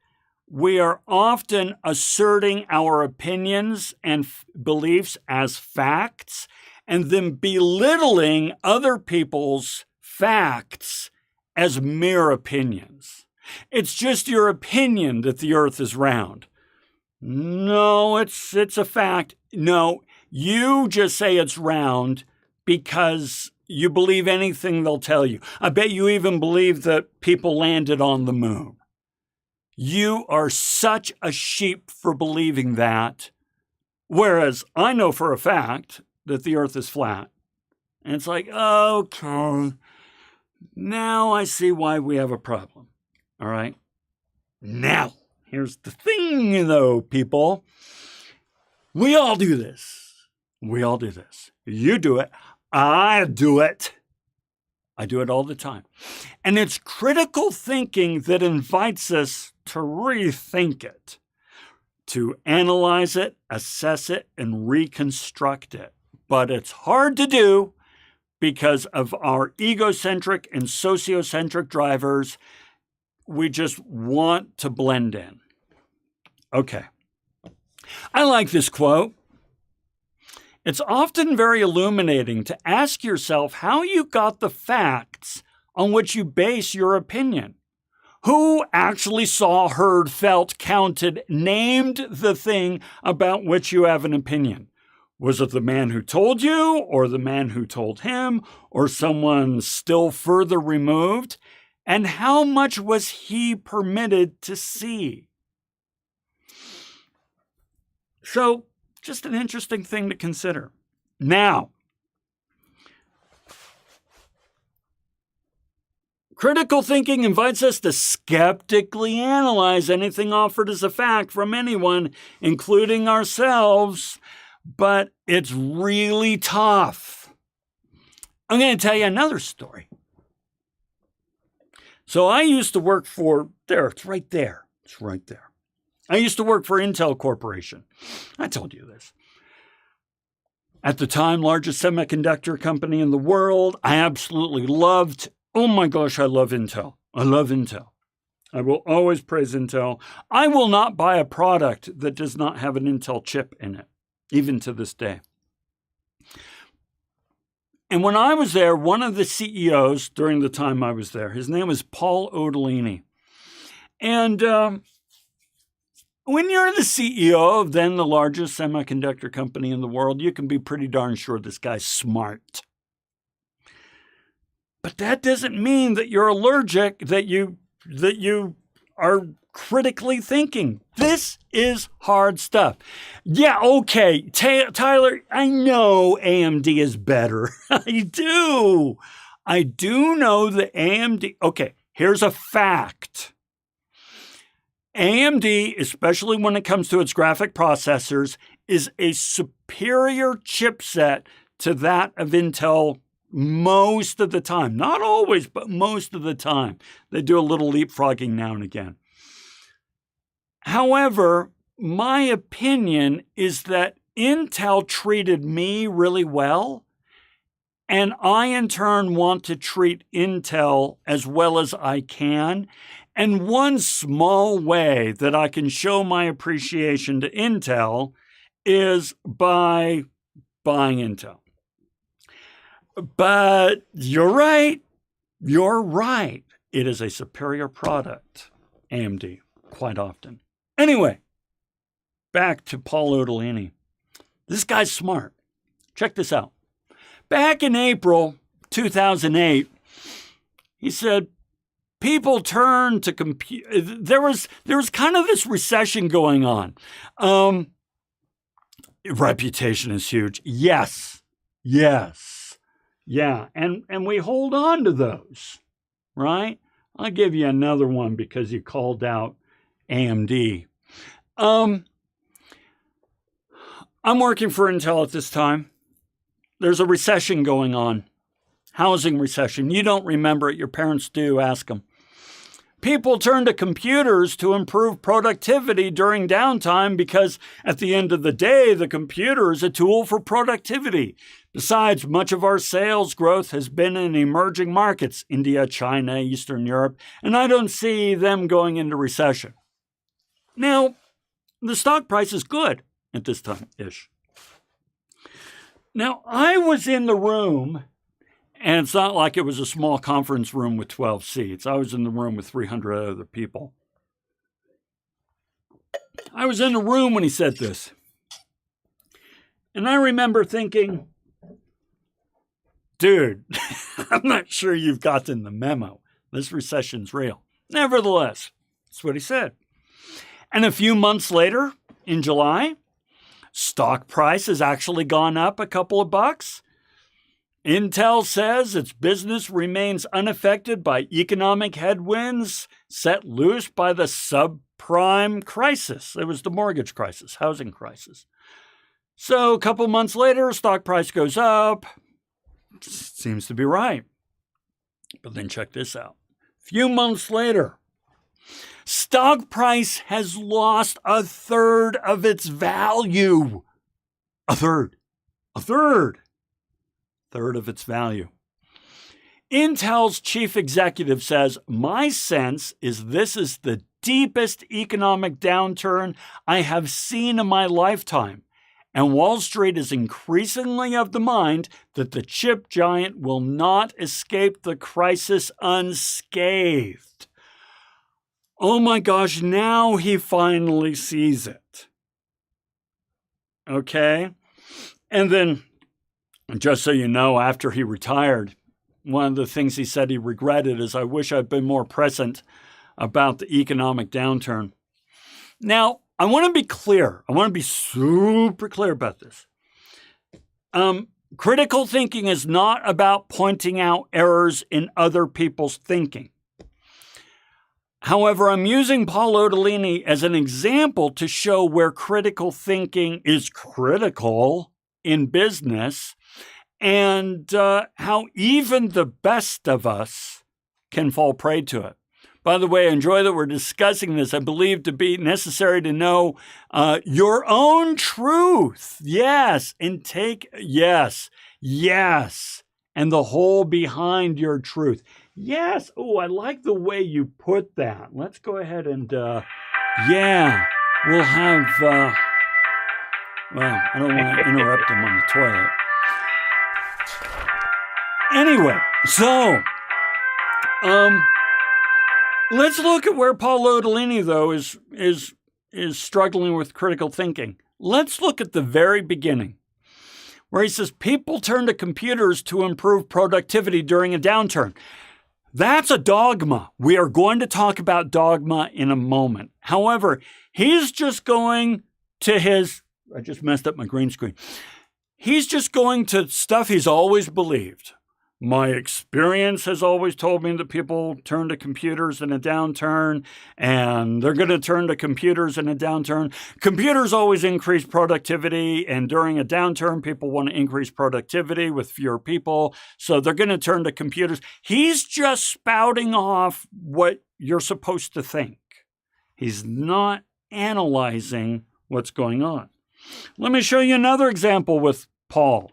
We are often asserting our opinions and beliefs as facts and then belittling other people's facts as mere opinions. It's just your opinion that the earth is round. No, it's a fact. No, you just say it's round because you believe anything they'll tell you. I bet you even believe that people landed on the moon. You are such a sheep for believing that, whereas I know for a fact that the earth is flat. And it's like, okay, now I see why we have a problem. All right? Now, here's the thing, though, people. We all do this. You do it. I do it. I do it all the time. And it's critical thinking that invites us to rethink it. to analyze it, assess it, and reconstruct it. But it's hard to do because of our egocentric and sociocentric drivers. We just want to blend in. Okay. I like this quote. It's often very illuminating to ask yourself how you got the facts on which you base your opinion. Who actually saw, heard, felt, counted, named the thing about which you have an opinion? Was it the man who told you, or the man who told him, or someone still further removed? And how much was he permitted to see? So, just an interesting thing to consider. Now, critical thinking invites us to skeptically analyze anything offered as a fact from anyone, including ourselves, but it's really tough. I'm going to tell you another story. So I used to work for, it's right there. It's right there. I used to work for Intel Corporation. I told you this. At the time, largest semiconductor company in the world. I absolutely loved, oh my gosh, I love Intel. I love Intel. I will always praise Intel. I will not buy a product that does not have an Intel chip in it, even to this day. And when I was there, one of the CEOs during the time I was there, his name was Paul Odolini. And when you're the CEO of then the largest semiconductor company in the world, you can be pretty darn sure this guy's smart. But that doesn't mean that you're allergic, that you are critically thinking. This is hard stuff. Yeah, okay, Tyler, I know AMD is better. I do know that AMD, okay, here's a fact. AMD, especially when it comes to its graphic processors, is a superior chipset to that of Intel most of the time. Not always, but most of the time. They do a little leapfrogging now and again. However, my opinion is that Intel treated me really well, and I in turn want to treat Intel as well as I can. And one small way that I can show my appreciation to Intel is by buying Intel. But you're right. You're right. It is a superior product, AMD, quite often. Anyway, back to Paul Odolini. This guy's smart. Check this out. Back in April 2008, he said, people turned to there was kind of this recession going on. Reputation is huge. Yes. Yeah. And we hold on to those, right? I'll give you another one because you called out AMD. I'm working for Intel at this time. There's a recession going on. Housing recession. You don't remember it. Your parents do. Ask them. People turn to computers to improve productivity during downtime because at the end of the day, the computer is a tool for productivity. Besides, much of our sales growth has been in emerging markets, India, China, Eastern Europe, and I don't see them going into recession. Now, the stock price is good at this time-ish. Now, I was in the room, and it's not like it was a small conference room with 12 seats. I was in the room with 300 other people. I was in the room when he said this. And I remember thinking, dude, I'm not sure you've gotten the memo. This recession's real. Nevertheless, that's what he said. And a few months later, in July, stock price has actually gone up a couple of bucks. Intel says its business remains unaffected by economic headwinds set loose by the subprime crisis. It was the mortgage crisis, housing crisis. So a couple months later, stock price goes up. Seems to be right. But then check this out. A few months later, Stock price has lost a third of its value. A third of its value. Intel's chief executive says, my sense is this is the deepest economic downturn I have seen in my lifetime. And Wall Street is increasingly of the mind that the chip giant will not escape the crisis unscathed. Oh my gosh, now he finally sees it. Okay? And then, just so you know, after he retired, one of the things he said he regretted is, I wish I'd been more present about the economic downturn. Now, I want to be clear. I want to be super clear about this. Critical thinking is not about pointing out errors in other people's thinking. However, I'm using Paul Otellini as an example to show where critical thinking is critical in business and how even the best of us can fall prey to it. By the way, I enjoy that we're discussing this. I believe to be necessary to know your own truth. Yes. And take, yes. And the whole behind your truth. Yes. Oh, I like the way you put that. Let's go ahead and, we'll have, well, I don't want to interrupt him on the toilet. Anyway, so, let's look at where Paul Otellini, though, is struggling with critical thinking. Let's look at the very beginning, where he says people turn to computers to improve productivity during a downturn. That's a dogma. We are going to talk about dogma in a moment. However, he's just going to I just messed up my green screen. He's just going to stuff he's always believed. My experience has always told me that people turn to computers in a downturn, and they're going to turn to computers in a downturn. Computers always increase productivity, and during a downturn, people want to increase productivity with fewer people, so they're going to turn to computers. He's just spouting off what you're supposed to think. He's not analyzing what's going on. Let me show you another example with Paul.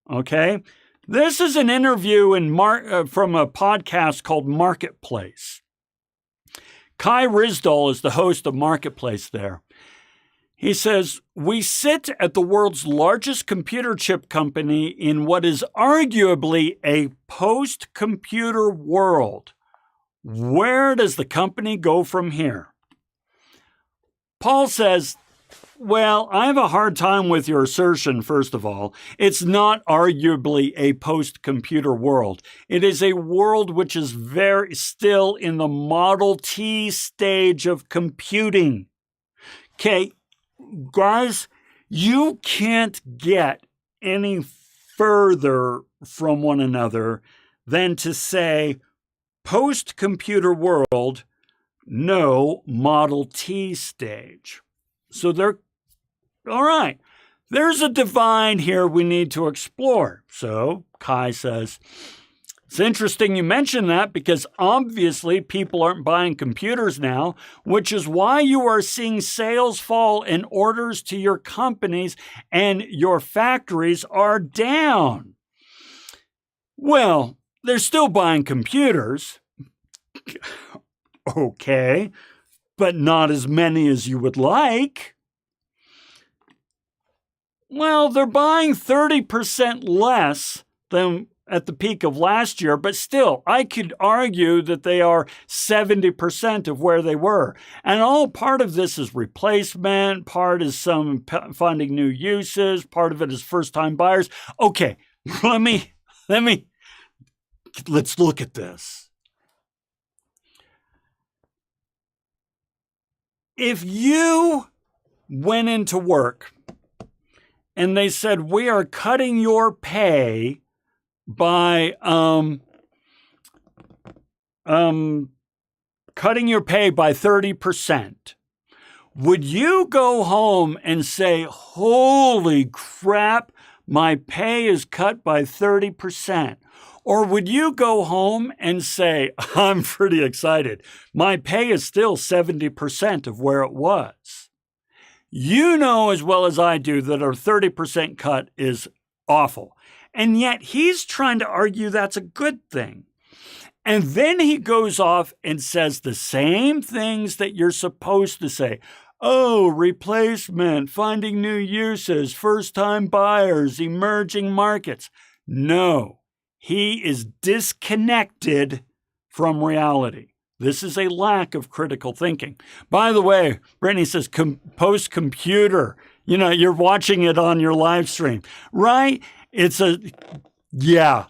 Okay? This is an interview from a podcast called Marketplace. Kai Ryssdal is the host of Marketplace there. He says, we sit at the world's largest computer chip company in what is arguably a post-computer world. Where does the company go from here? Paul says, well, I have a hard time with your assertion, first of all. It's not arguably a post-computer world. It is a world which is very still in the Model T stage of computing. Okay, guys, you can't get any further from one another than to say post-computer world, no Model T stage. So they're all right. There's a divide here we need to explore. So Kai says, it's interesting you mention that because obviously people aren't buying computers now, which is why you are seeing sales fall and orders to your companies and your factories are down. Well, they're still buying computers. Okay, but not as many as you would like. Well, they're buying 30% less than at the peak of last year, but still, I could argue that they are 70% of where they were. And all part of this is replacement, part is some finding new uses, part of it is first-time buyers. Okay, let's look at this. If you went into work and they said, we are cutting your pay by cutting your pay by 30%, would you go home and say, holy crap, my pay is cut by 30%? Or would you go home and say, I'm pretty excited. My pay is still 70% of where it was. You know as well as I do that a 30% cut is awful. And yet he's trying to argue that's a good thing. And then he goes off and says the same things that you're supposed to say. Oh, replacement, finding new uses, first-time buyers, emerging markets. No, he is disconnected from reality. This is a lack of critical thinking. By the way, Brittany says post-computer. You know, you're watching it on your live stream, right? Yeah.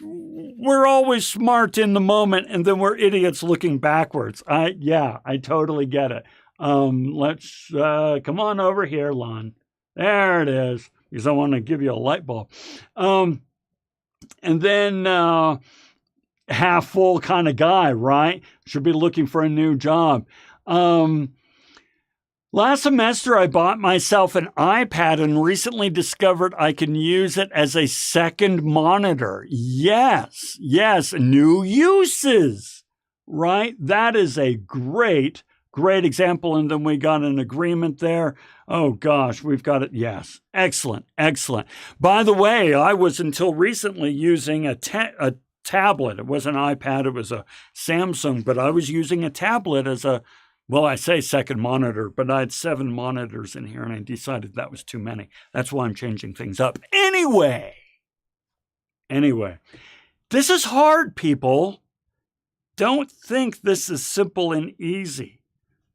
We're always smart in the moment, and then we're idiots looking backwards. I totally get it. Let's come on over here, Lon. There it is, because I want to give you a light bulb. And then half full kind of guy, right? Should be looking for a new job. Last semester, I bought myself an iPad and recently discovered I can use it as a second monitor. Yes, new uses, right? That is a great example. And then we got an agreement there. Oh gosh, we've got it. Yes, excellent. By the way, I was until recently using a tablet. It wasn't an iPad, it was a Samsung, but I was using a tablet as I say second monitor, but I had 7 monitors in here and I decided that was too many. That's why I'm changing things up. Anyway, this is hard, people. Don't think this is simple and easy.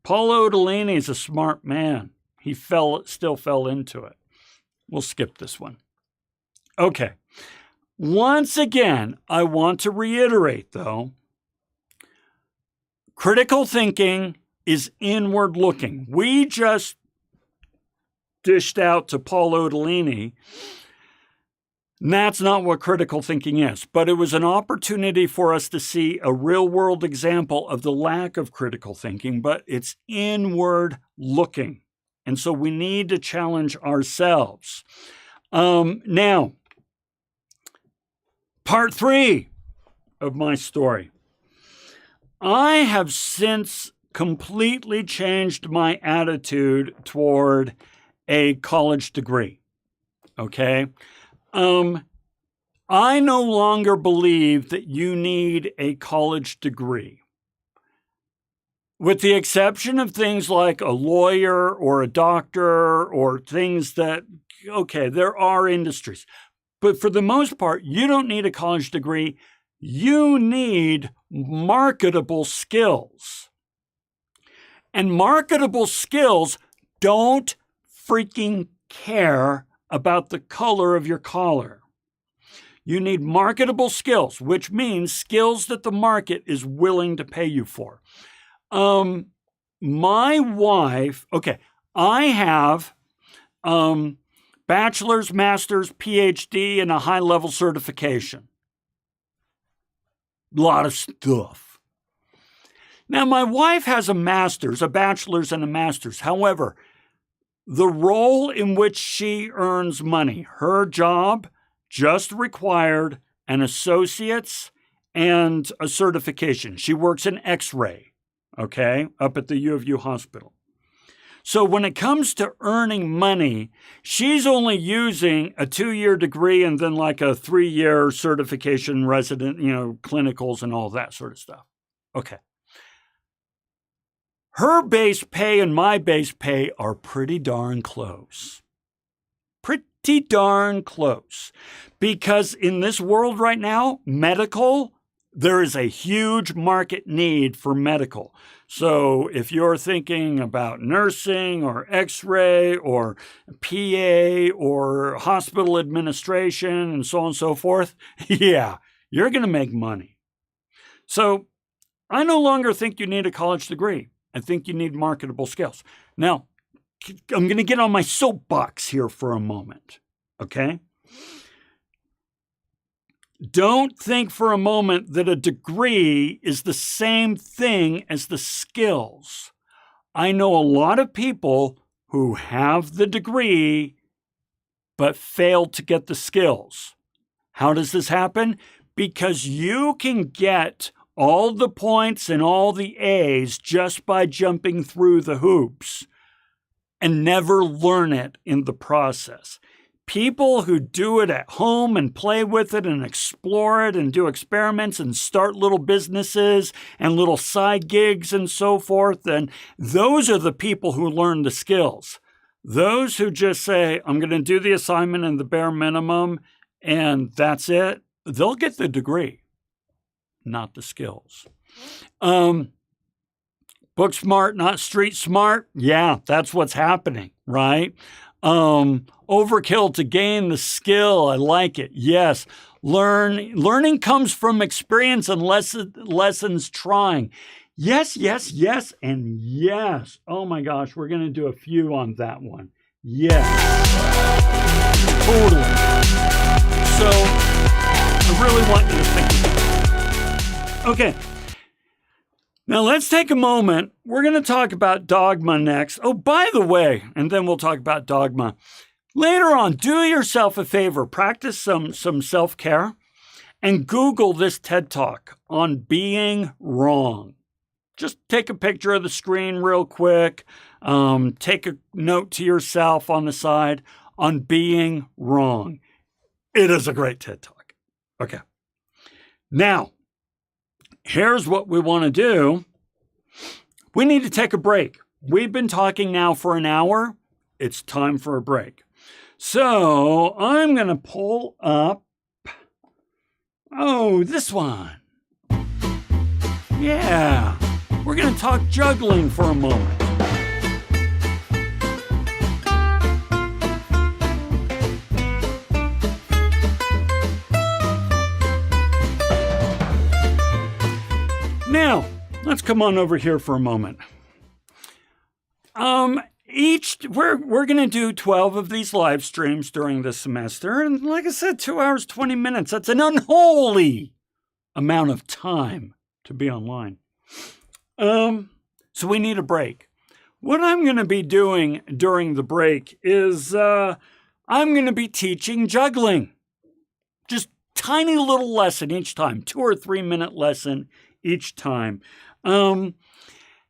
Paul Odolini is a smart man. He still fell into it. We'll skip this one. Okay. Once again, I want to reiterate, though, critical thinking is inward looking. We just dished out to Paul Odolini. And that's not what critical thinking is, but it was an opportunity for us to see a real world example of the lack of critical thinking, but it's inward looking. And so we need to challenge ourselves. Now, part 3 of my story. I have since completely changed my attitude toward a college degree. Okay? I no longer believe that you need a college degree. With the exception of things like a lawyer or a doctor or things that, okay, there are industries. But for the most part, you don't need a college degree. You need marketable skills. And marketable skills don't freaking care about the color of your collar. You need marketable skills, which means skills that the market is willing to pay you for. My wife, okay, I have bachelor's, master's, PhD, and a high-level certification. A lot of stuff. Now, my wife has a master's, a bachelor's, and a master's. However, the role in which she earns money, her job just required an associate's and a certification. She works in X-ray, okay, up at the U of U hospital. So when it comes to earning money, she's only using a 2-year degree and then like a 3-year certification, resident, clinicals and all that sort of stuff. Okay. Her base pay and my base pay are pretty darn close. Pretty darn close. Because in this world right now, medical, there is a huge market need for medical. So if you're thinking about nursing or X-ray or PA or hospital administration and so on and so forth, yeah, you're going to make money. So I no longer think you need a college degree. I think you need marketable skills. Now, I'm going to get on my soapbox here for a moment, okay? Don't think for a moment that a degree is the same thing as the skills. I know a lot of people who have the degree but failed to get the skills. How does this happen? Because you can get all the points and all the A's just by jumping through the hoops and never learn it in the process. People who do it at home and play with it and explore it and do experiments and start little businesses and little side gigs and so forth, and those are the people who learn the skills. Those who just say, I'm going to do the assignment and the bare minimum and that's it, they'll get the degree, not the skills. Book smart, not street smart. Yeah, that's what's happening, right? Overkill to gain the skill. I like it. Yes. Learning comes from experience and lessons trying. Yes, yes, yes, and yes. Oh my gosh, we're going to do a few on that one. Yes. Totally. So I really want you to think about it. Okay. Now let's take a moment. We're going to talk about Dogma next. Oh, by the way, and then we'll talk about Dogma. Later on, do yourself a favor. Practice some self-care and Google this TED Talk on being wrong. Just take a picture of the screen real quick. Take a note to yourself on the side on being wrong. It is a great TED Talk. Okay. Now, here's what we want to do. We need to take a break. We've been talking now for an hour. It's time for a break. So I'm going to pull up, this one. Yeah, we're going to talk juggling for a moment. Now, let's come on over here for a moment. We're going to do 12 of these live streams during the semester. And like I said, 2 hours, 20 minutes. That's an unholy amount of time to be online. So we need a break. What I'm going to be doing during the break is I'm going to be teaching juggling. Just tiny little lesson each time, 2 or 3 minute lesson each time.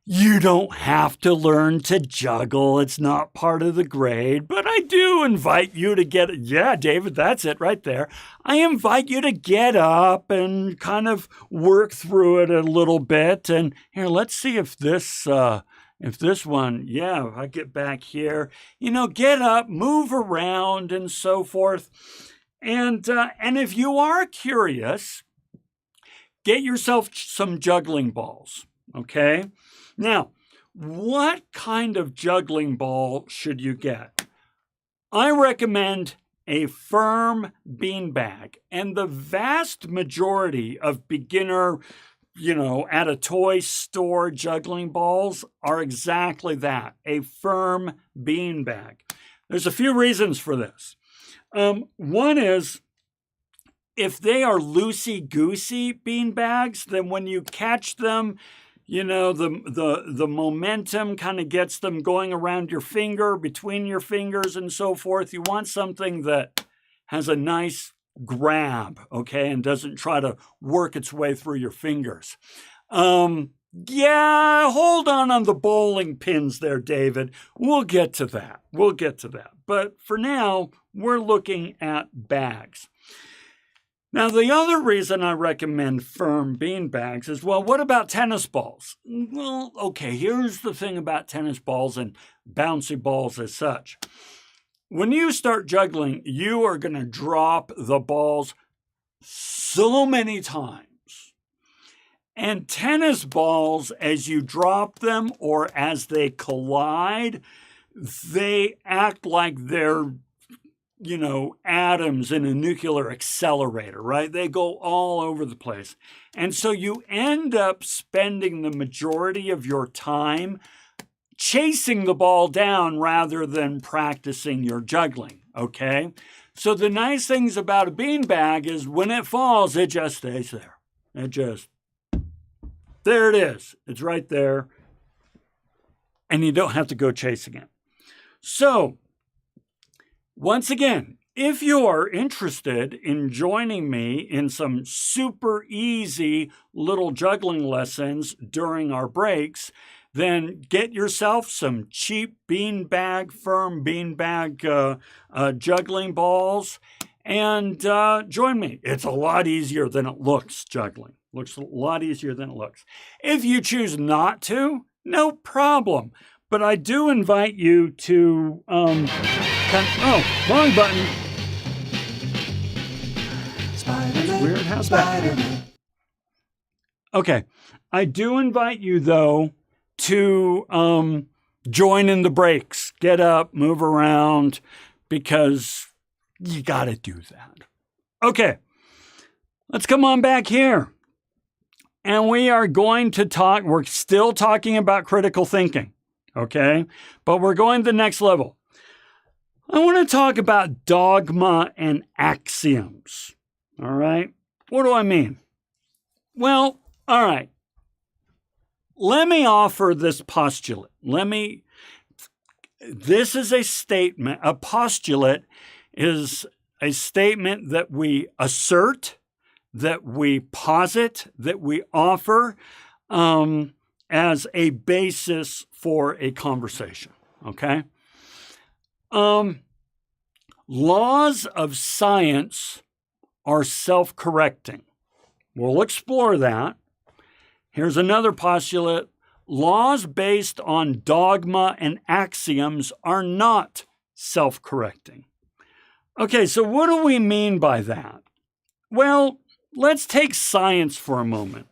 You don't have to learn to juggle. It's not part of the grade, but I do invite you to get, yeah, David, that's it right there. I invite you to get up and kind of work through it a little bit. And here, let's see if this one, yeah, I get back here, get up, move around and so forth. And if you are curious, get yourself some juggling balls, okay? Now, what kind of juggling ball should you get? I recommend a firm beanbag, and the vast majority of beginner, at a toy store juggling balls are exactly that, a firm beanbag. There's a few reasons for this. One is, if they are loosey-goosey beanbags, then when you catch them, the momentum kind of gets them going around your finger, between your fingers and so forth. You want something that has a nice grab, okay, and doesn't try to work its way through your fingers. Yeah, hold on the bowling pins there, David. We'll get to that. But for now, we're looking at bags. Now, the other reason I recommend firm beanbags is, well, what about tennis balls? Well, okay, here's the thing about tennis balls and bouncy balls as such. When you start juggling, you are going to drop the balls so many times. And tennis balls, as you drop them or as they collide, they act like they're atoms in a nuclear accelerator, right? They go all over the place. And so you end up spending the majority of your time chasing the ball down rather than practicing your juggling, okay? So the nice things about a beanbag is when it falls, it just stays there. There it is. It's right there. And you don't have to go chasing it. So, once again, if you are interested in joining me in some super easy little juggling lessons during our breaks, then get yourself some cheap firm beanbag juggling balls and join me. It's a lot easier than it looks, juggling. Looks a lot easier than it looks. If you choose not to, no problem. But I do invite you to, wrong button. That's weird. How's that? Okay. I do invite you, though, to join in the breaks. Get up, move around, because you got to do that. Okay. Let's come on back here. And we are going to talk, we're still talking about critical thinking. Okay, but we're going to the next level. I want to talk about dogma and axioms. All right, what do I mean? Well, all right. Let me offer this postulate. This is a statement. A postulate is a statement that we assert, that we posit, that we offer, as a basis for a conversation, okay? Laws of science are self-correcting. We'll explore that. Here's another postulate. Laws based on dogma and axioms are not self-correcting. Okay, so what do we mean by that? Well, let's take science for a moment.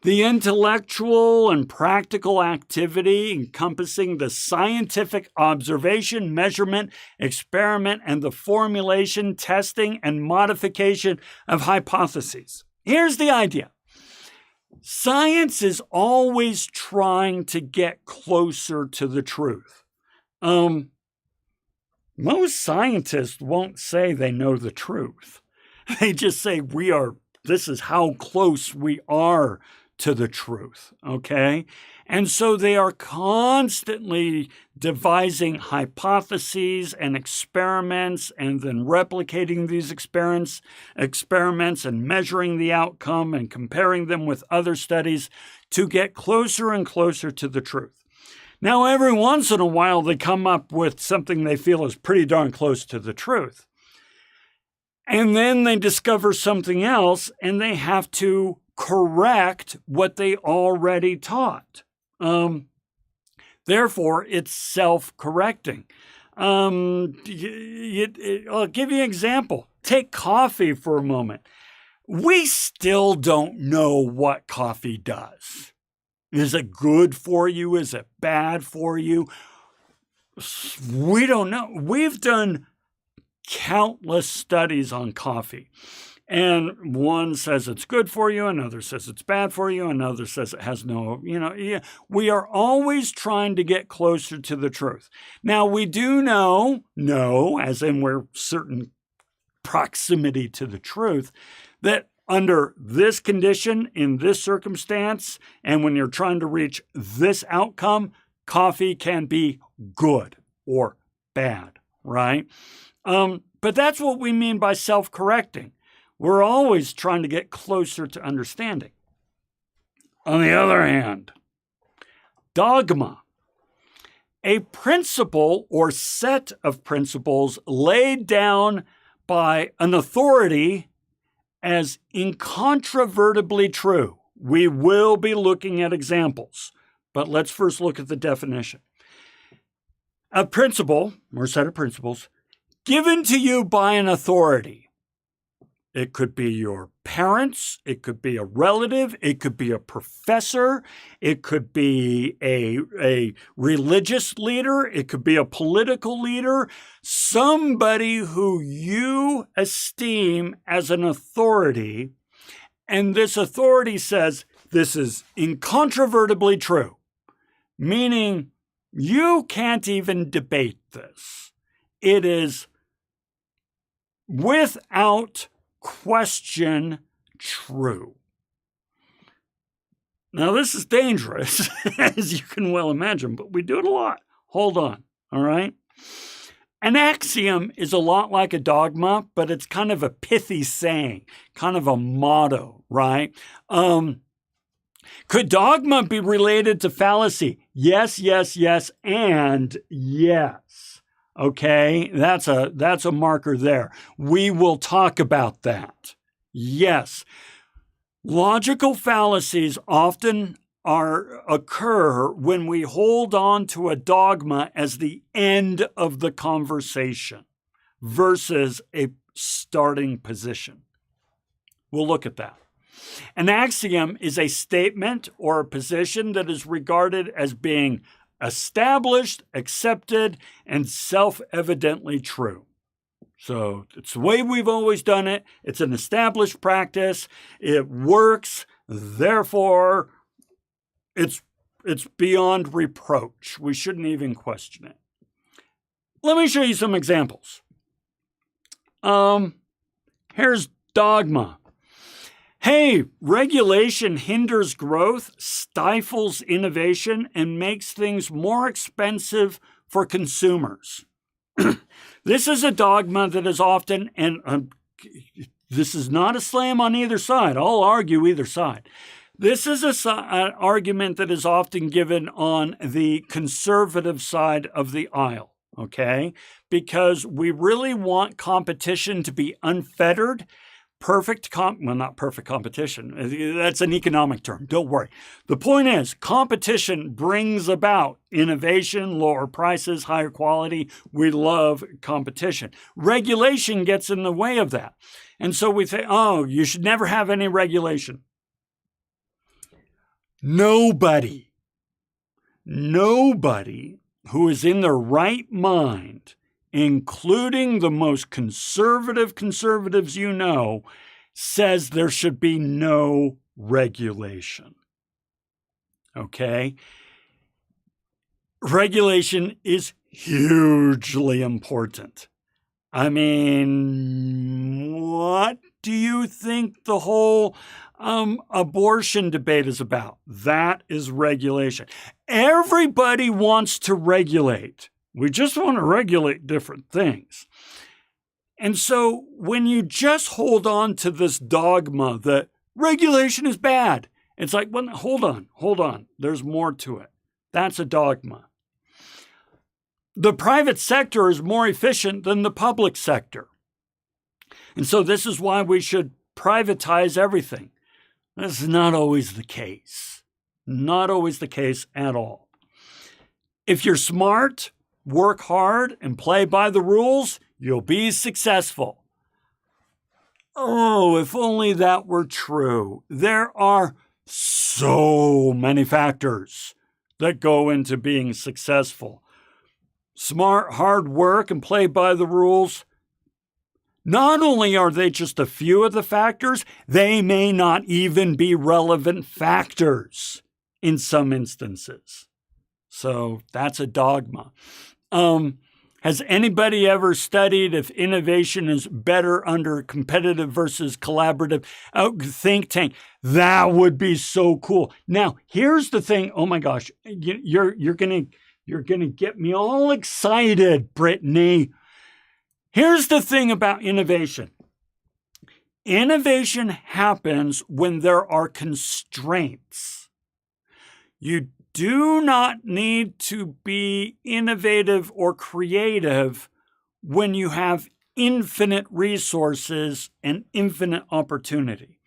The intellectual and practical activity encompassing the scientific observation, measurement, experiment, and the formulation, testing, and modification of hypotheses. Here's the idea. Science is always trying to get closer to the truth. Most scientists won't say they know the truth. They just say this is how close we are to the truth, okay? And so they are constantly devising hypotheses and experiments and then replicating these experiments and measuring the outcome and comparing them with other studies to get closer and closer to the truth. Now, every once in a while, they come up with something they feel is pretty darn close to the truth. And then they discover something else and they have to correct what they already taught. Therefore, it's self-correcting. I'll give you an example. Take coffee for a moment. We still don't know what coffee does. Is it good for you? Is it bad for you? We don't know. We've done countless studies on coffee. And one says it's good for you, another says it's bad for you, another says it has no, we are always trying to get closer to the truth. Now, we do know, as in we're certain proximity to the truth, that under this condition, in this circumstance, and when you're trying to reach this outcome, coffee can be good or bad, right? But that's what we mean by self-correcting. We're always trying to get closer to understanding. On the other hand, dogma, a principle or set of principles laid down by an authority as incontrovertibly true. We will be looking at examples, but let's first look at the definition. A principle, or set of principles, given to you by an authority. It could be your parents, it could be a relative, it could be a professor, it could be a religious leader, it could be a political leader, somebody who you esteem as an authority, and this authority says this is incontrovertibly true, meaning you can't even debate this. It is without question true. Now, this is dangerous, as you can well imagine, but we do it a lot. Hold on, all right? An axiom is a lot like a dogma, but it's kind of a pithy saying, kind of a motto, right? Could dogma be related to fallacy? Yes, yes, yes, and yes. Okay, that's a marker there. We will talk about that. Yes. Logical fallacies often occur when we hold on to a dogma as the end of the conversation versus a starting position. We'll look at that. An axiom is a statement or a position that is regarded as being established, accepted, and self-evidently true. So it's the way we've always done it. It's an established practice. It works. Therefore, it's beyond reproach. We shouldn't even question it. Let me show you some examples. Here's dogma. Hey, regulation hinders growth, stifles innovation, and makes things more expensive for consumers. This is a dogma that is often, and this is not a slam on either side. I'll argue either side. This is an argument that is often given on the conservative side of the aisle, okay? Because we really want competition to be unfettered. Not perfect competition. That's an economic term. Don't worry. The point is, competition brings about innovation, lower prices, higher quality. We love competition. Regulation gets in the way of that. And so we say, oh, you should never have any regulation. Nobody who is in their right mind, including the most conservatives you know, says there should be no regulation. Okay? Regulation is hugely important. I mean, what do you think the whole abortion debate is about? That is regulation. Everybody wants to regulate. We just want to regulate different things. And so when you just hold on to this dogma that regulation is bad, it's like, well, hold on. There's more to it. That's a dogma. The private sector is more efficient than the public sector. And so this is why we should privatize everything. This is not always the case. Not always the case at all. If you're smart, work hard, and play by the rules, you'll be successful. Oh, if only that were true. There are so many factors that go into being successful. Smart, hard work, and play by the rules. Not only are they just a few of the factors, they may not even be relevant factors in some instances. So that's a dogma. Has anybody ever studied if innovation is better under competitive versus collaborative think tank? That would be so cool. Now, here's the thing. Oh my gosh, you're gonna get me all excited, Brittany. Here's the thing about innovation. Innovation happens when there are constraints. You do not need to be innovative or creative when you have infinite resources and infinite opportunity.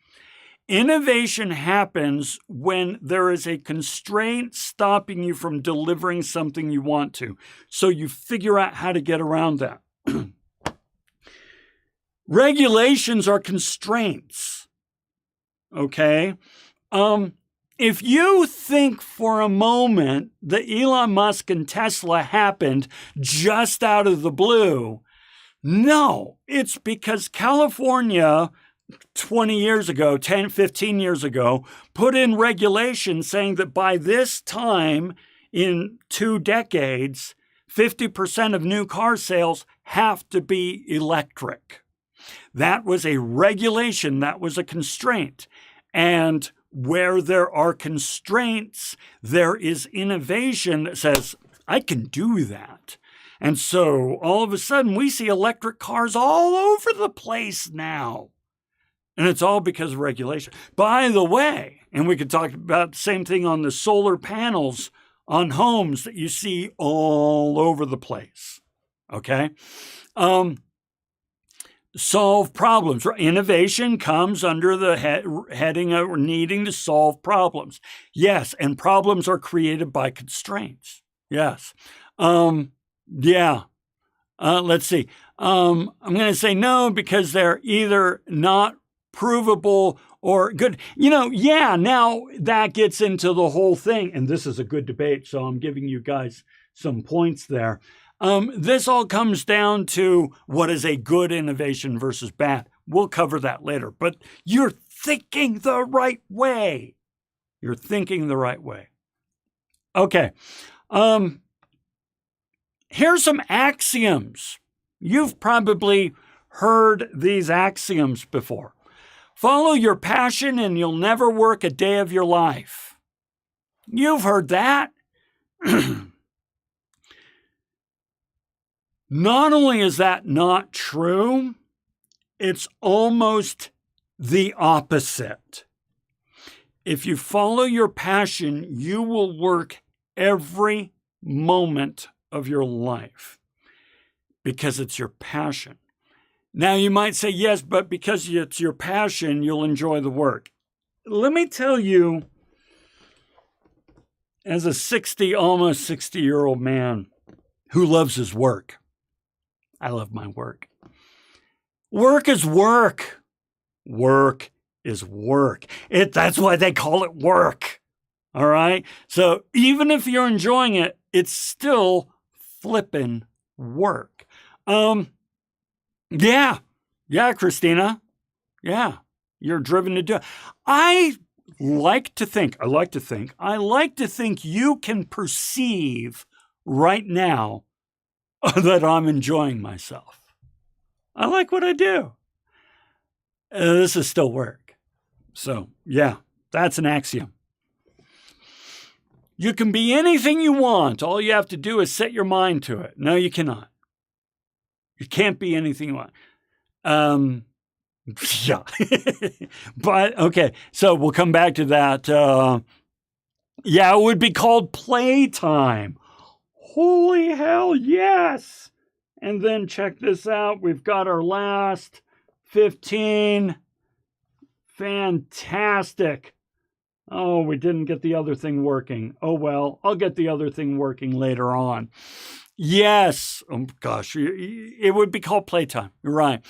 Innovation happens when there is a constraint stopping you from delivering something you want to. So you figure out how to get around that. Regulations are constraints. Okay? If you think for a moment that Elon Musk and Tesla happened just out of the blue, no, it's because California 20 years ago, 10, 15 years ago, put in regulations saying that by this time in 2 decades, 50% of new car sales have to be electric. That was a regulation, that was a constraint. And where there are constraints, there is innovation that says, I can do that. And so all of a sudden we see electric cars all over the place now. And it's all because of regulation. By the way, and we could talk about the same thing on the solar panels on homes that you see all over the place. Okay? Solve problems. Innovation comes under the heading of needing to solve problems. Yes, and problems are created by constraints. Yes. Let's see. I'm going to say no because they're either not provable or good. Now that gets into the whole thing, and this is a good debate, so I'm giving you guys some points there. This all comes down to what is a good innovation versus bad. We'll cover that later, but you're thinking the right way. You're thinking the right way. Okay. Here's some axioms. You've probably heard these axioms before. Follow your passion and you'll never work a day of your life. You've heard that. Not only is that not true, it's almost the opposite. If you follow your passion, you will work every moment of your life because it's your passion. Now you might say, yes, but because it's your passion, you'll enjoy the work. Let me tell you, as a almost 60-year-old man who loves his work, I love my work. Work is work. Work is work. That's why they call it work. All right? So even if you're enjoying it, it's still flipping work. Yeah, Christina. Yeah, you're driven to do it. I like to think you can perceive right now that I'm enjoying myself. I like what I do. This is still work. So, yeah, that's an axiom. You can be anything you want. All you have to do is set your mind to it. No, you cannot. You can't be anything you want. Yeah. But, okay, so we'll come back to that. It would be called playtime. Holy hell, yes. And then check this out. We've got our last 15. Fantastic. Oh, we didn't get the other thing working. Oh, well, I'll get the other thing working later on. Yes. Oh, gosh. It would be called playtime. You're right.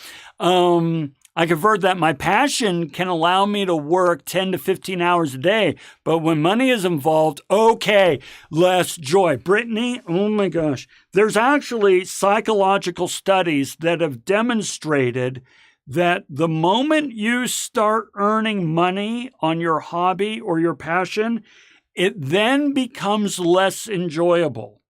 I convert that. My passion can allow me to work 10 to 15 hours a day. But when money is involved, okay, less joy. Brittany, oh my gosh. There's actually psychological studies that have demonstrated that the moment you start earning money on your hobby or your passion, it then becomes less enjoyable.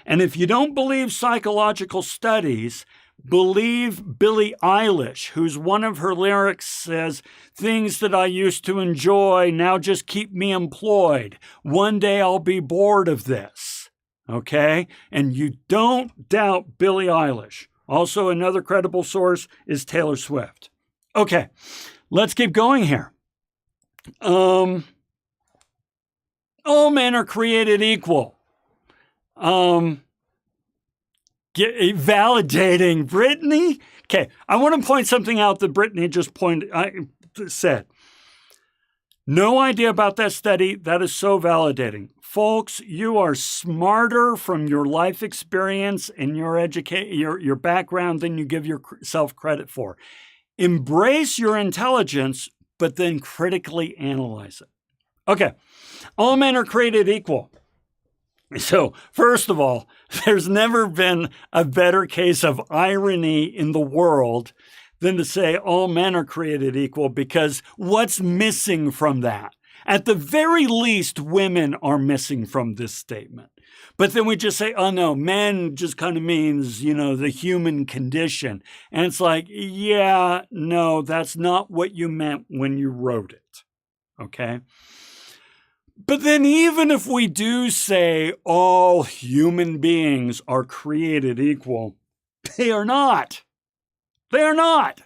And if you don't believe psychological studies, believe Billie Eilish, whose one of her lyrics says, "Things that I used to enjoy now just keep me employed. One day I'll be bored of this." Okay? And you don't doubt Billie Eilish. Also, another credible source is Taylor Swift. Okay, let's keep going here. All men are created equal. Validating Brittany. Okay, I want to point something out that Brittany just said. No idea about that study. That is so validating. Folks, you are smarter from your life experience and your background than you give yourself credit for. Embrace your intelligence, but then critically analyze it. Okay, all men are created equal. So, first of all, there's never been a better case of irony in the world than to say all men are created equal, because what's missing from that? At the very least, women are missing from this statement. But then we just say, oh no, men just kind of means, the human condition. And it's like, yeah, no, that's not what you meant when you wrote it. Okay? But then even if we do say all human beings are created equal, they are not. They are not.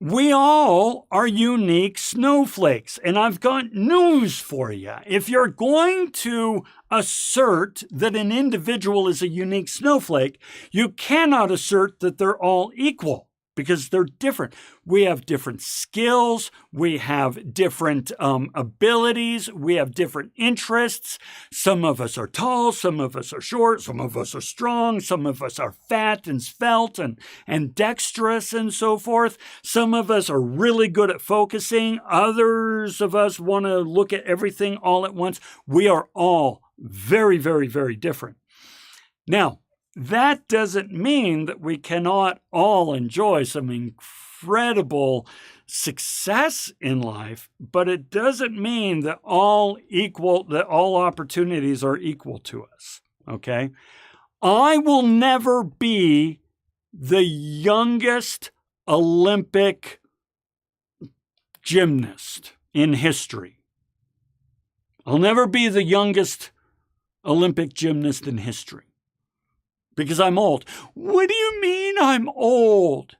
We all are unique snowflakes. And I've got news for you. If you're going to assert that an individual is a unique snowflake, you cannot assert that they're all equal, because they're different. We have different skills. We have different abilities. We have different interests. Some of us are tall. Some of us are short. Some of us are strong. Some of us are fat and svelte and dexterous and so forth. Some of us are really good at focusing. Others of us want to look at everything all at once. We are all very, very, very different. Now, that doesn't mean that we cannot all enjoy some incredible success in life, but it doesn't mean that all opportunities are equal to us, okay? I will never be the youngest Olympic gymnast in history. I'll never be the youngest Olympic gymnast in history. Because I'm old. What do you mean I'm old?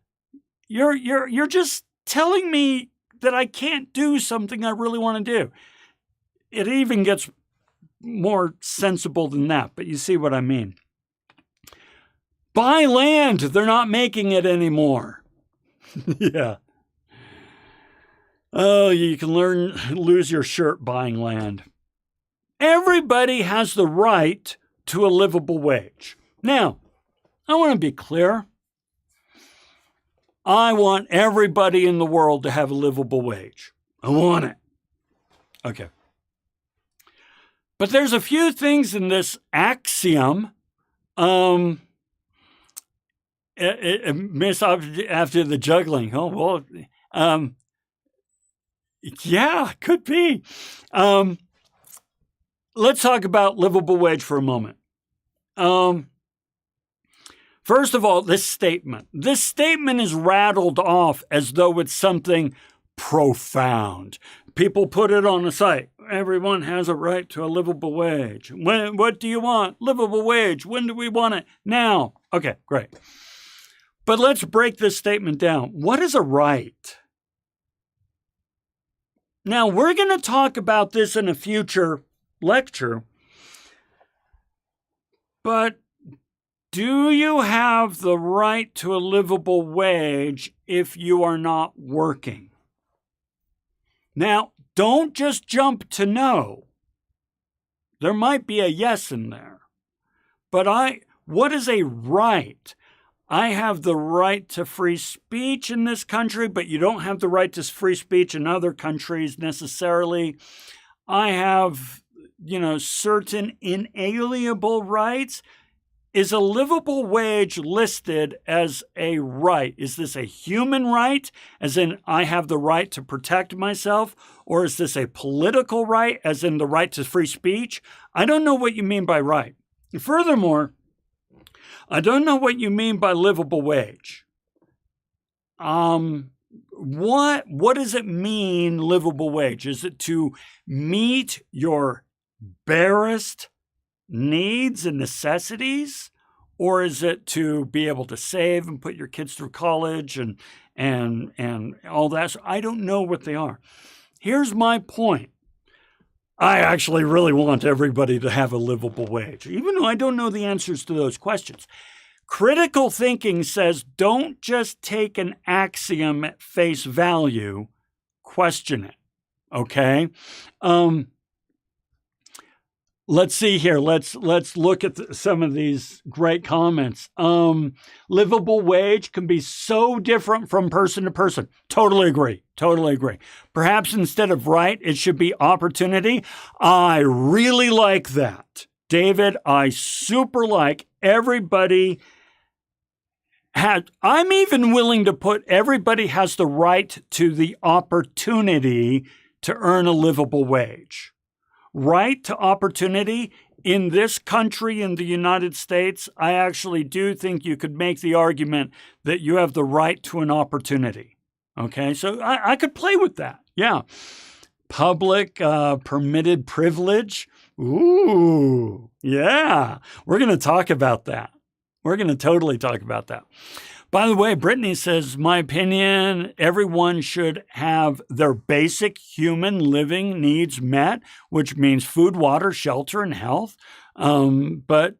You're just telling me that I can't do something I really want to do. It even gets more sensible than that, but you see what I mean. Buy land. They're not making it anymore. Yeah. Oh, you can lose your shirt buying land. Everybody has the right to a livable wage. Now, I want to be clear. I want everybody in the world to have a livable wage. I want it. Okay. But there's a few things in this axiom. Miss after the juggling. Oh, well, yeah, could be. Let's talk about livable wage for a moment. First of all, this statement is rattled off as though it's something profound. People put it on the site. Everyone has a right to a livable wage. What do you want? Livable wage. When do we want it? Now. Okay, great. But let's break this statement down. What is a right? Now, we're going to talk about this in a future lecture, but do you have the right to a livable wage if you are not working? Now, don't just jump to no. There might be a yes in there. But what is a right? I have the right to free speech in this country, but you don't have the right to free speech in other countries necessarily. I have, certain inalienable rights. Is a livable wage listed as a right? Is this a human right, as in I have the right to protect myself? Or is this a political right, as in the right to free speech? I don't know what you mean by right. Furthermore, I don't know what you mean by livable wage. What does it mean, livable wage? Is it to meet your barest needs and necessities, or is it to be able to save and put your kids through college and all that? So I don't know what they are. Here's my point. I actually really want everybody to have a livable wage, even though I don't know the answers to those questions. Critical thinking says don't just take an axiom at face value, question it, okay? Let's see here. Let's look at some of these great comments. Livable wage can be so different from person to person. Totally agree. Perhaps instead of right, it should be opportunity. I really like that. David, I super like everybody. I'm even willing to put everybody has the right to the opportunity to earn a livable wage. Right to opportunity in this country, in the United States, I actually do think you could make the argument that you have the right to an opportunity. Okay, so I could play with that. Yeah. public permitted privilege. Ooh, yeah. We're going to talk about that. We're going to totally talk about that. By the way, Brittany says, my opinion, everyone should have their basic human living needs met, which means food, water, shelter, and health. But,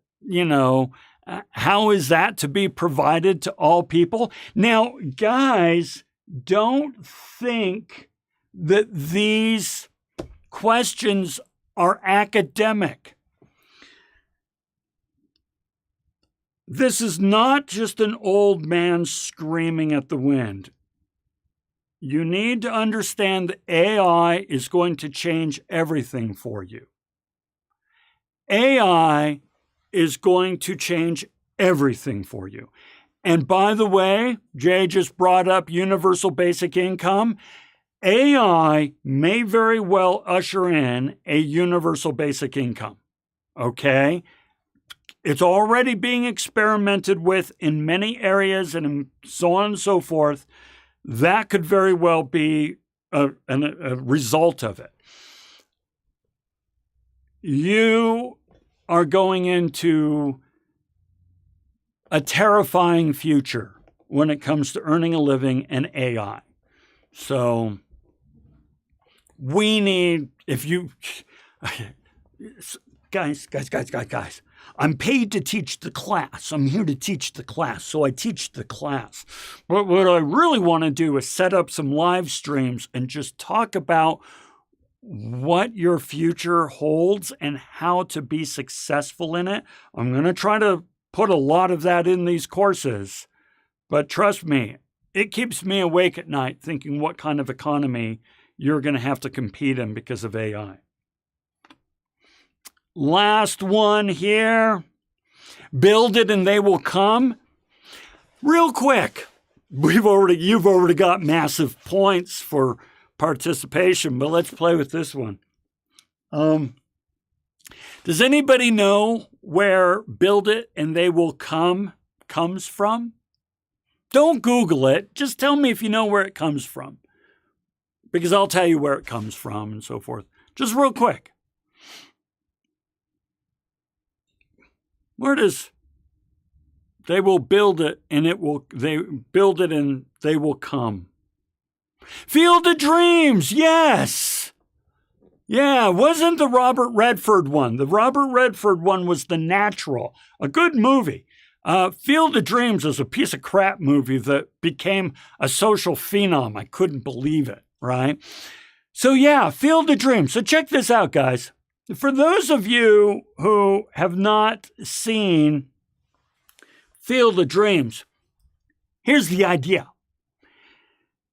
how is that to be provided to all people? Now, guys, don't think that these questions are academic. This is not just an old man screaming at the wind. You need to understand that AI is going to change everything for you. AI is going to change everything for you. And by the way, Jay just brought up universal basic income. AI may very well usher in a universal basic income. Okay? It's already being experimented with in many areas and so on and so forth. That could very well be a result of it. You are going into a terrifying future when it comes to earning a living and AI. So we need, guys, I'm paid to teach the class. I'm here to teach the class, so I teach the class. But what I really want to do is set up some live streams and just talk about what your future holds and how to be successful in it. I'm going to try to put a lot of that in these courses, but trust me, it keeps me awake at night thinking what kind of economy you're going to have to compete in because of AI. Last one here. Build it and they will come. Real quick. You've already got massive points for participation, but let's play with this one. Does anybody know where build it and they will come comes from? Don't Google it. Just tell me if you know where it comes from, because I'll tell you where it comes from and so forth. Just real quick. Where does they will build it and they build it and they will come? Field of Dreams, yes. Yeah, wasn't the Robert Redford one. The Robert Redford one was The Natural, a good movie. Field of Dreams is a piece of crap movie that became a social phenom. I couldn't believe it, right? So yeah, Field of Dreams. So check this out, guys. For those of you who have not seen Field of Dreams, here's the idea.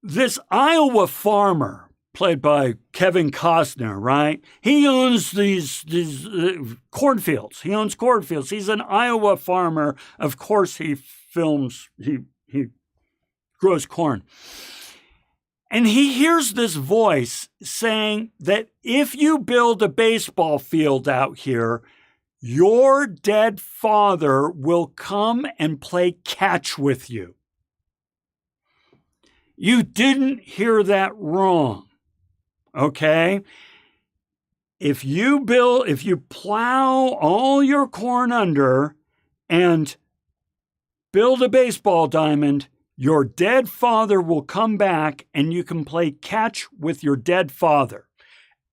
This Iowa farmer, played by Kevin Costner, right? He owns these cornfields. He owns cornfields. He's an Iowa farmer. Of course, he grows corn. And he hears this voice saying that if you build a baseball field out here, your dead father will come and play catch with you. You didn't hear that wrong, okay? If you plow all your corn under and build a baseball diamond, your dead father will come back and you can play catch with your dead father.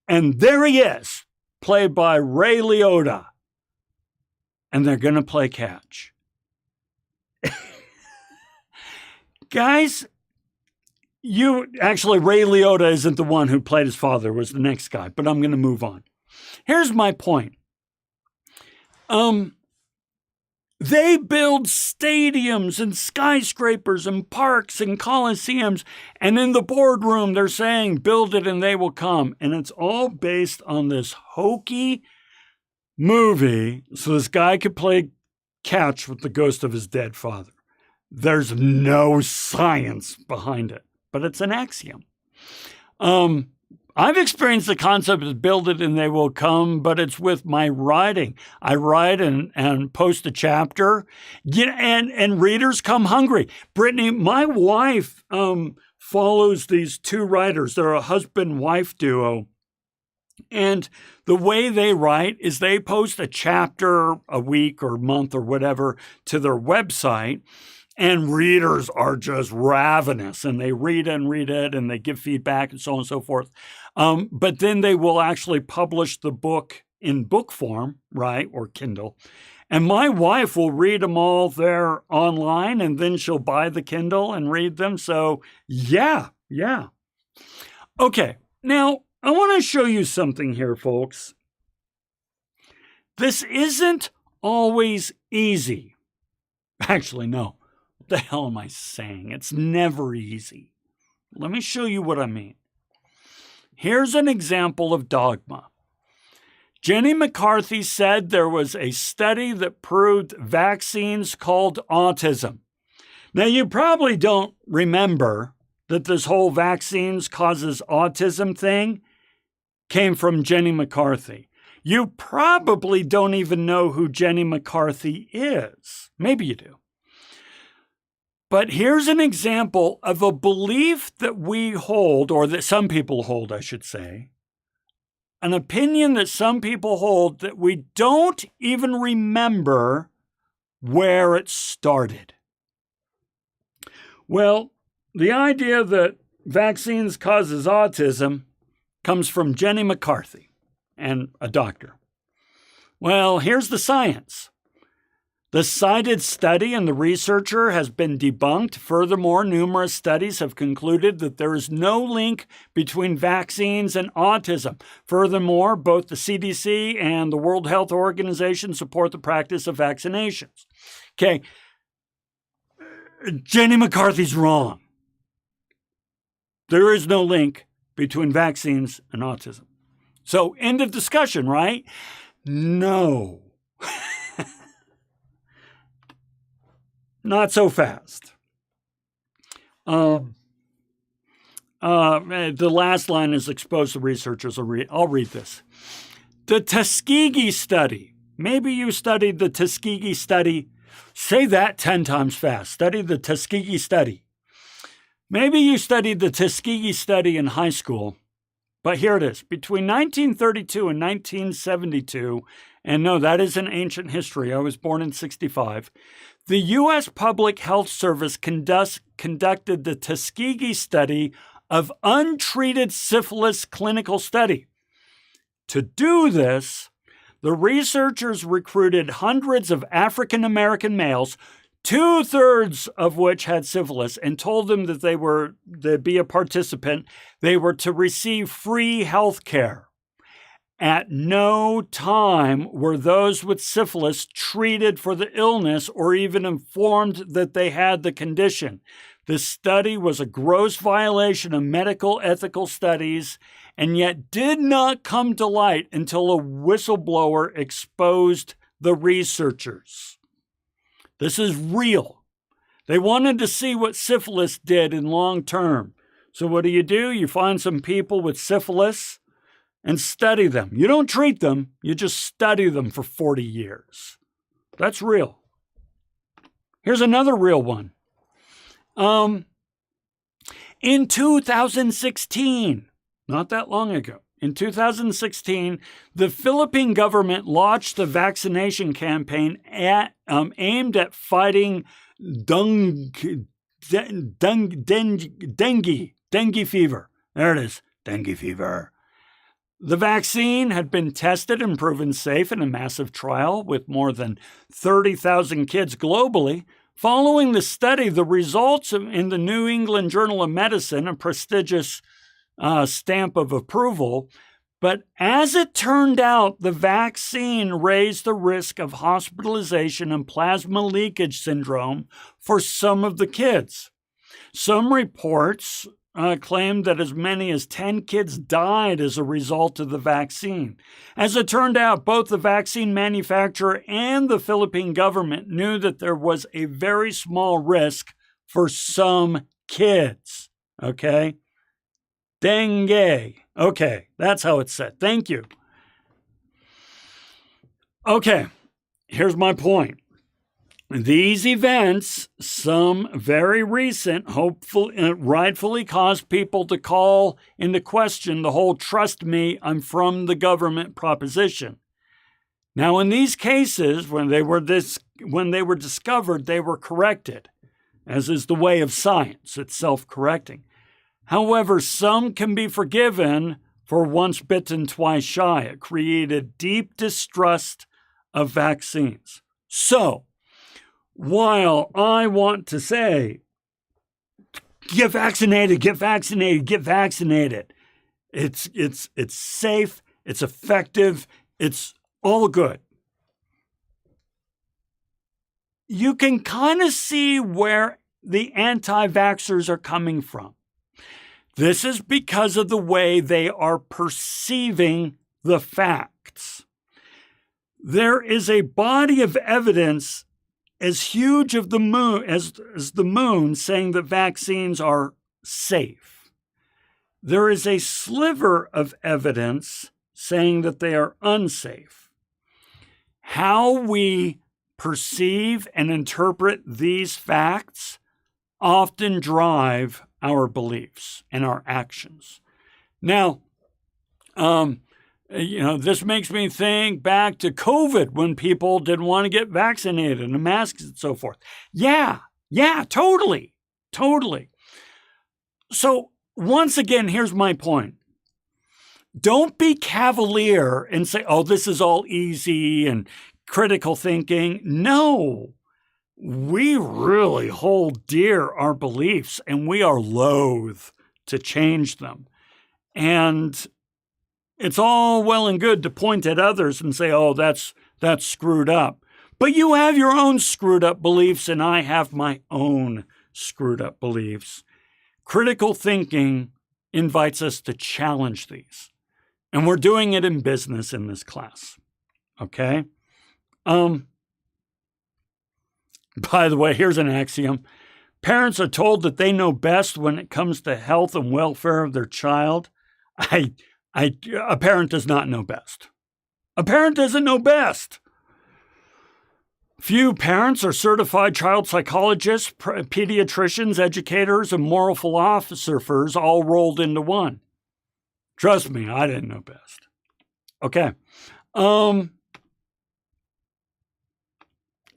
And there he is, played by Ray Liotta. And they're going to play catch. Guys, Ray Liotta isn't the one who played his father, it was the next guy, but I'm going to move on. Here's my point. They build stadiums and skyscrapers and parks and coliseums, and in the boardroom they're saying, build it and they will come. And it's all based on this hokey movie so this guy could play catch with the ghost of his dead father. There's no science behind it, but it's an axiom. I've experienced the concept of build it and they will come, but it's with my writing. I write and post a chapter, and readers come hungry. Brittany, my wife follows these two writers. They're a husband-wife duo. And the way they write is they post a chapter a week or month or whatever to their website, and readers are just ravenous, and they read it and they give feedback and so on and so forth. But then they will actually publish the book in book form, right, or Kindle. And my wife will read them all there online, and then she'll buy the Kindle and read them. So yeah. Okay, now I want to show you something here, folks. This isn't always easy. Actually, no. What the hell am I saying? It's never easy. Let me show you what I mean. Here's an example of dogma. Jenny McCarthy said there was a study that proved vaccines called autism. Now, you probably don't remember that this whole vaccines causes autism thing came from Jenny McCarthy. You probably don't even know who Jenny McCarthy is. Maybe you do. But here's an example of a belief that we hold, or that some people hold, I should say. An opinion that some people hold that we don't even remember where it started. Well, the idea that vaccines causes autism comes from Jenny McCarthy and a doctor. Well, here's the science. The cited study and the researcher has been debunked. Furthermore, numerous studies have concluded that there is no link between vaccines and autism. Furthermore, both the CDC and the World Health Organization support the practice of vaccinations. Okay, Jenny McCarthy's wrong. There is no link between vaccines and autism. So, end of discussion, right? No. Not so fast. The last line is exposed to researchers. I'll read this. The Tuskegee study. Maybe you studied the Tuskegee study. Say that 10 times fast. Study the Tuskegee study. Maybe you studied the Tuskegee study in high school. But here it is. Between 1932 and 1972, and no, that is an ancient history. I was born in 65. The U.S. Public Health Service conducted the Tuskegee study of untreated syphilis clinical study. To do this, the researchers recruited hundreds of African American males, 2/3 of which had syphilis, and told them that they'd be a participant. They were to receive free health care. At no time were those with syphilis treated for the illness or even informed that they had the condition. The study was a gross violation of medical ethical studies and yet did not come to light until a whistleblower exposed the researchers. This is real. They wanted to see what syphilis did in long term. So what do? You find some people with syphilis and study them. You don't treat them, you just study them for 40 years. That's real. Here's another real one. In 2016, not that long ago, in 2016, the Philippine government launched a vaccination campaign aimed at fighting dengue fever. There it is, dengue fever. The vaccine had been tested and proven safe in a massive trial with more than 30,000 kids globally. Following the study, the results in the New England Journal of Medicine, a prestigious stamp of approval, but as it turned out, the vaccine raised the risk of hospitalization and plasma leakage syndrome for some of the kids. Some reports claimed that as many as 10 kids died as a result of the vaccine. As it turned out, both the vaccine manufacturer and the Philippine government knew that there was a very small risk for some kids. Okay? Dengue. Okay, that's how it's said. Thank you. Okay, here's my point. these events, some very recent, hopefully, rightfully caused people to call into question the whole "trust me, I'm from the government" proposition. Now, in these cases, when they were discovered, they were corrected, as is the way of science. It's self-correcting. However, some can be forgiven for once bitten, twice shy. It created deep distrust of vaccines. So, while I want to say, get vaccinated, get vaccinated, get vaccinated, it's safe, it's effective, it's all good. You can kind of see where the anti-vaxxers are coming from. This is because of the way they are perceiving the facts. There is a body of evidence as huge as the moon saying that vaccines are safe. There is a sliver of evidence saying that they are unsafe. How we perceive and interpret these facts often drive our beliefs and our actions. Now, this makes me think back to COVID when people didn't want to get vaccinated and masks and so forth. Yeah, totally. So once again, here's my point. Don't be cavalier and say, oh, this is all easy and critical thinking. No, we really hold dear our beliefs and we are loath to change them. And it's all well and good to point at others and say, oh, that's screwed up. But you have your own screwed up beliefs and I have my own screwed up beliefs. Critical thinking invites us to challenge these. And we're doing it in business in this class. Okay? By the way, here's an axiom. Parents are told that they know best when it comes to health and welfare of their child. A parent does not know best. A parent doesn't know best. Few parents are certified child psychologists, pediatricians, educators, and moral philosophers all rolled into one. Trust me, I didn't know best. Okay.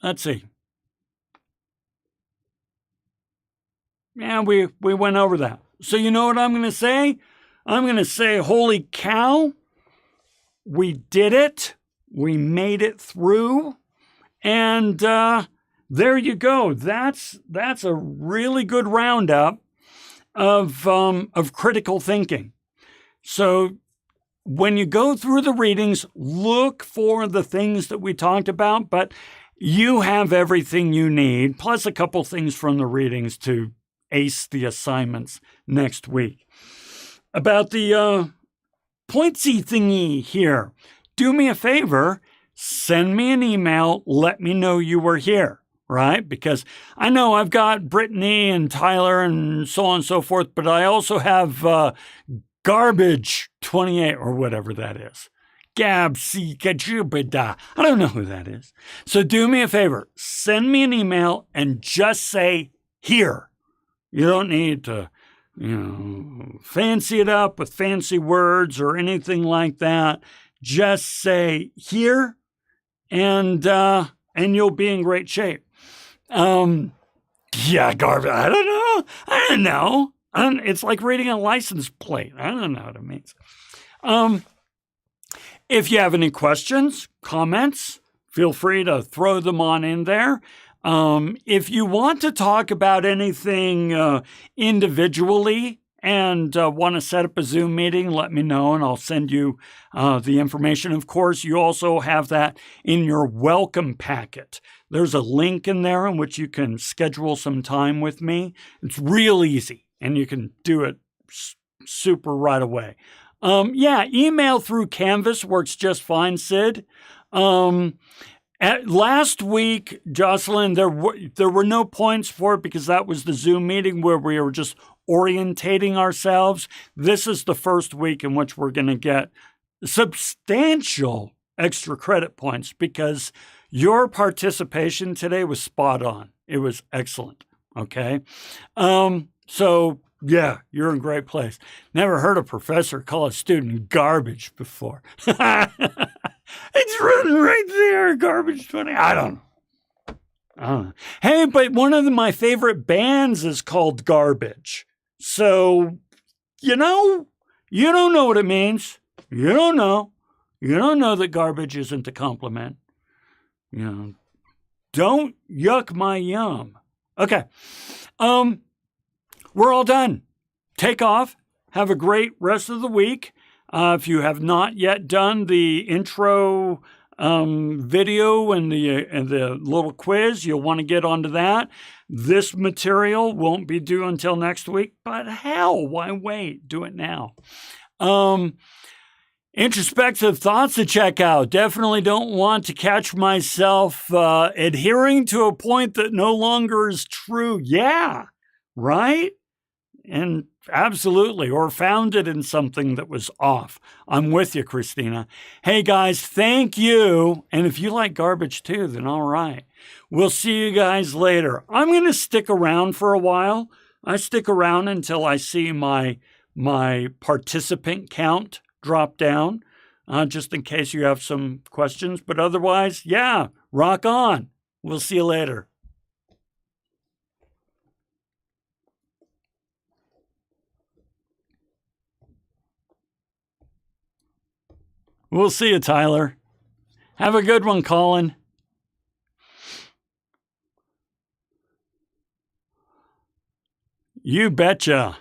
Let's see. Yeah, we went over that. So you know what I'm going to say? I'm going to say, holy cow, we did it. We made it through. And there you go. That's a really good roundup of critical thinking. So when you go through the readings, look for the things that we talked about, but you have everything you need, plus a couple things from the readings to ace the assignments next week. About the pointsy thingy here, do me a favor, send me an email, let me know you were here, right? Because I know I've got Brittany and Tyler and so on and so forth, but I also have Garbage 28 or whatever that is. Gab, C, Kajubida. I don't know who that is. So do me a favor, send me an email and just say here. You don't need to, fancy it up with fancy words or anything like that. Just say here and you'll be in great shape. Garbage. I don't know. It's like reading a license plate. I don't know what it means. If you have any questions, comments, feel free to throw them on in there. If you want to talk about anything individually and want to set up a Zoom meeting, let me know and I'll send you the information. Of course, you also have that in your welcome packet. There's a link in there in which you can schedule some time with me. It's real easy and you can do it super right away. Email through Canvas works just fine, Sid. Last week, Jocelyn, there were no points for it because that was the Zoom meeting where we were just orientating ourselves. This is the first week in which we're going to get substantial extra credit points because Your participation today was spot on. It was excellent. Okay. So yeah, you're in a great place. Never heard a professor call a student garbage before. It's written right there, garbage 20. I don't know. Hey, but one of my favorite bands is called Garbage. So, you don't know what it means. You don't know. You don't know that garbage isn't a compliment. Don't yuck my yum. Okay. We're all done. Take off. Have a great rest of the week. If you have not yet done the intro video and the little quiz, you'll want to get onto that. This material won't be due until next week, but hell, why wait? Do it now. Introspective thoughts to check out. Definitely don't want to catch myself adhering to a point that no longer is true. Yeah, right? And absolutely, or founded in something that was off. I'm with you, Christina. Hey, guys, thank you. And if you like garbage too, then all right. We'll see you guys later. I'm going to stick around for a while. I stick around until I see my participant count drop down, just in case you have some questions. But otherwise, yeah, rock on. We'll see you later. We'll see you, Tyler. Have a good one, Colin. You betcha.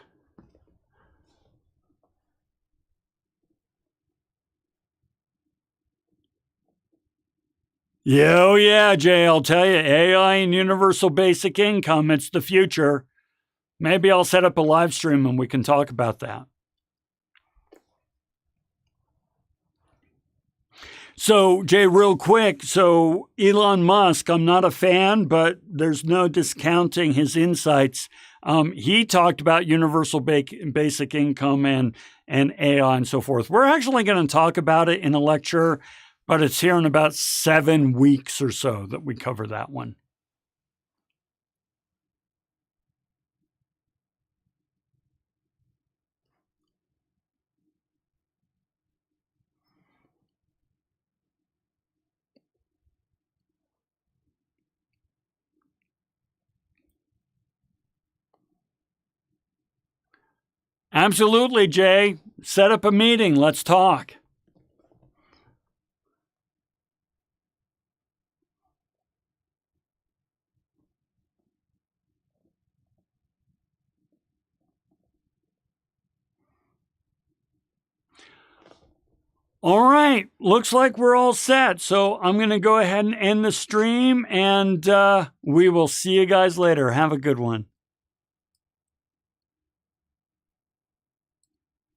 Yeah, oh yeah, Jay, I'll tell you, AI and universal basic income, it's the future. Maybe I'll set up a live stream and we can talk about that. So, Jay, real quick, so Elon Musk, I'm not a fan, but there's no discounting his insights. He talked about universal basic income and AI and so forth. We're actually going to talk about it in a lecture, but it's here in about 7 weeks or so that we cover that one. Absolutely, Jay. Set up a meeting. Let's talk. All right. Looks like we're all set. So I'm going to go ahead and end the stream, and we will see you guys later. Have a good one.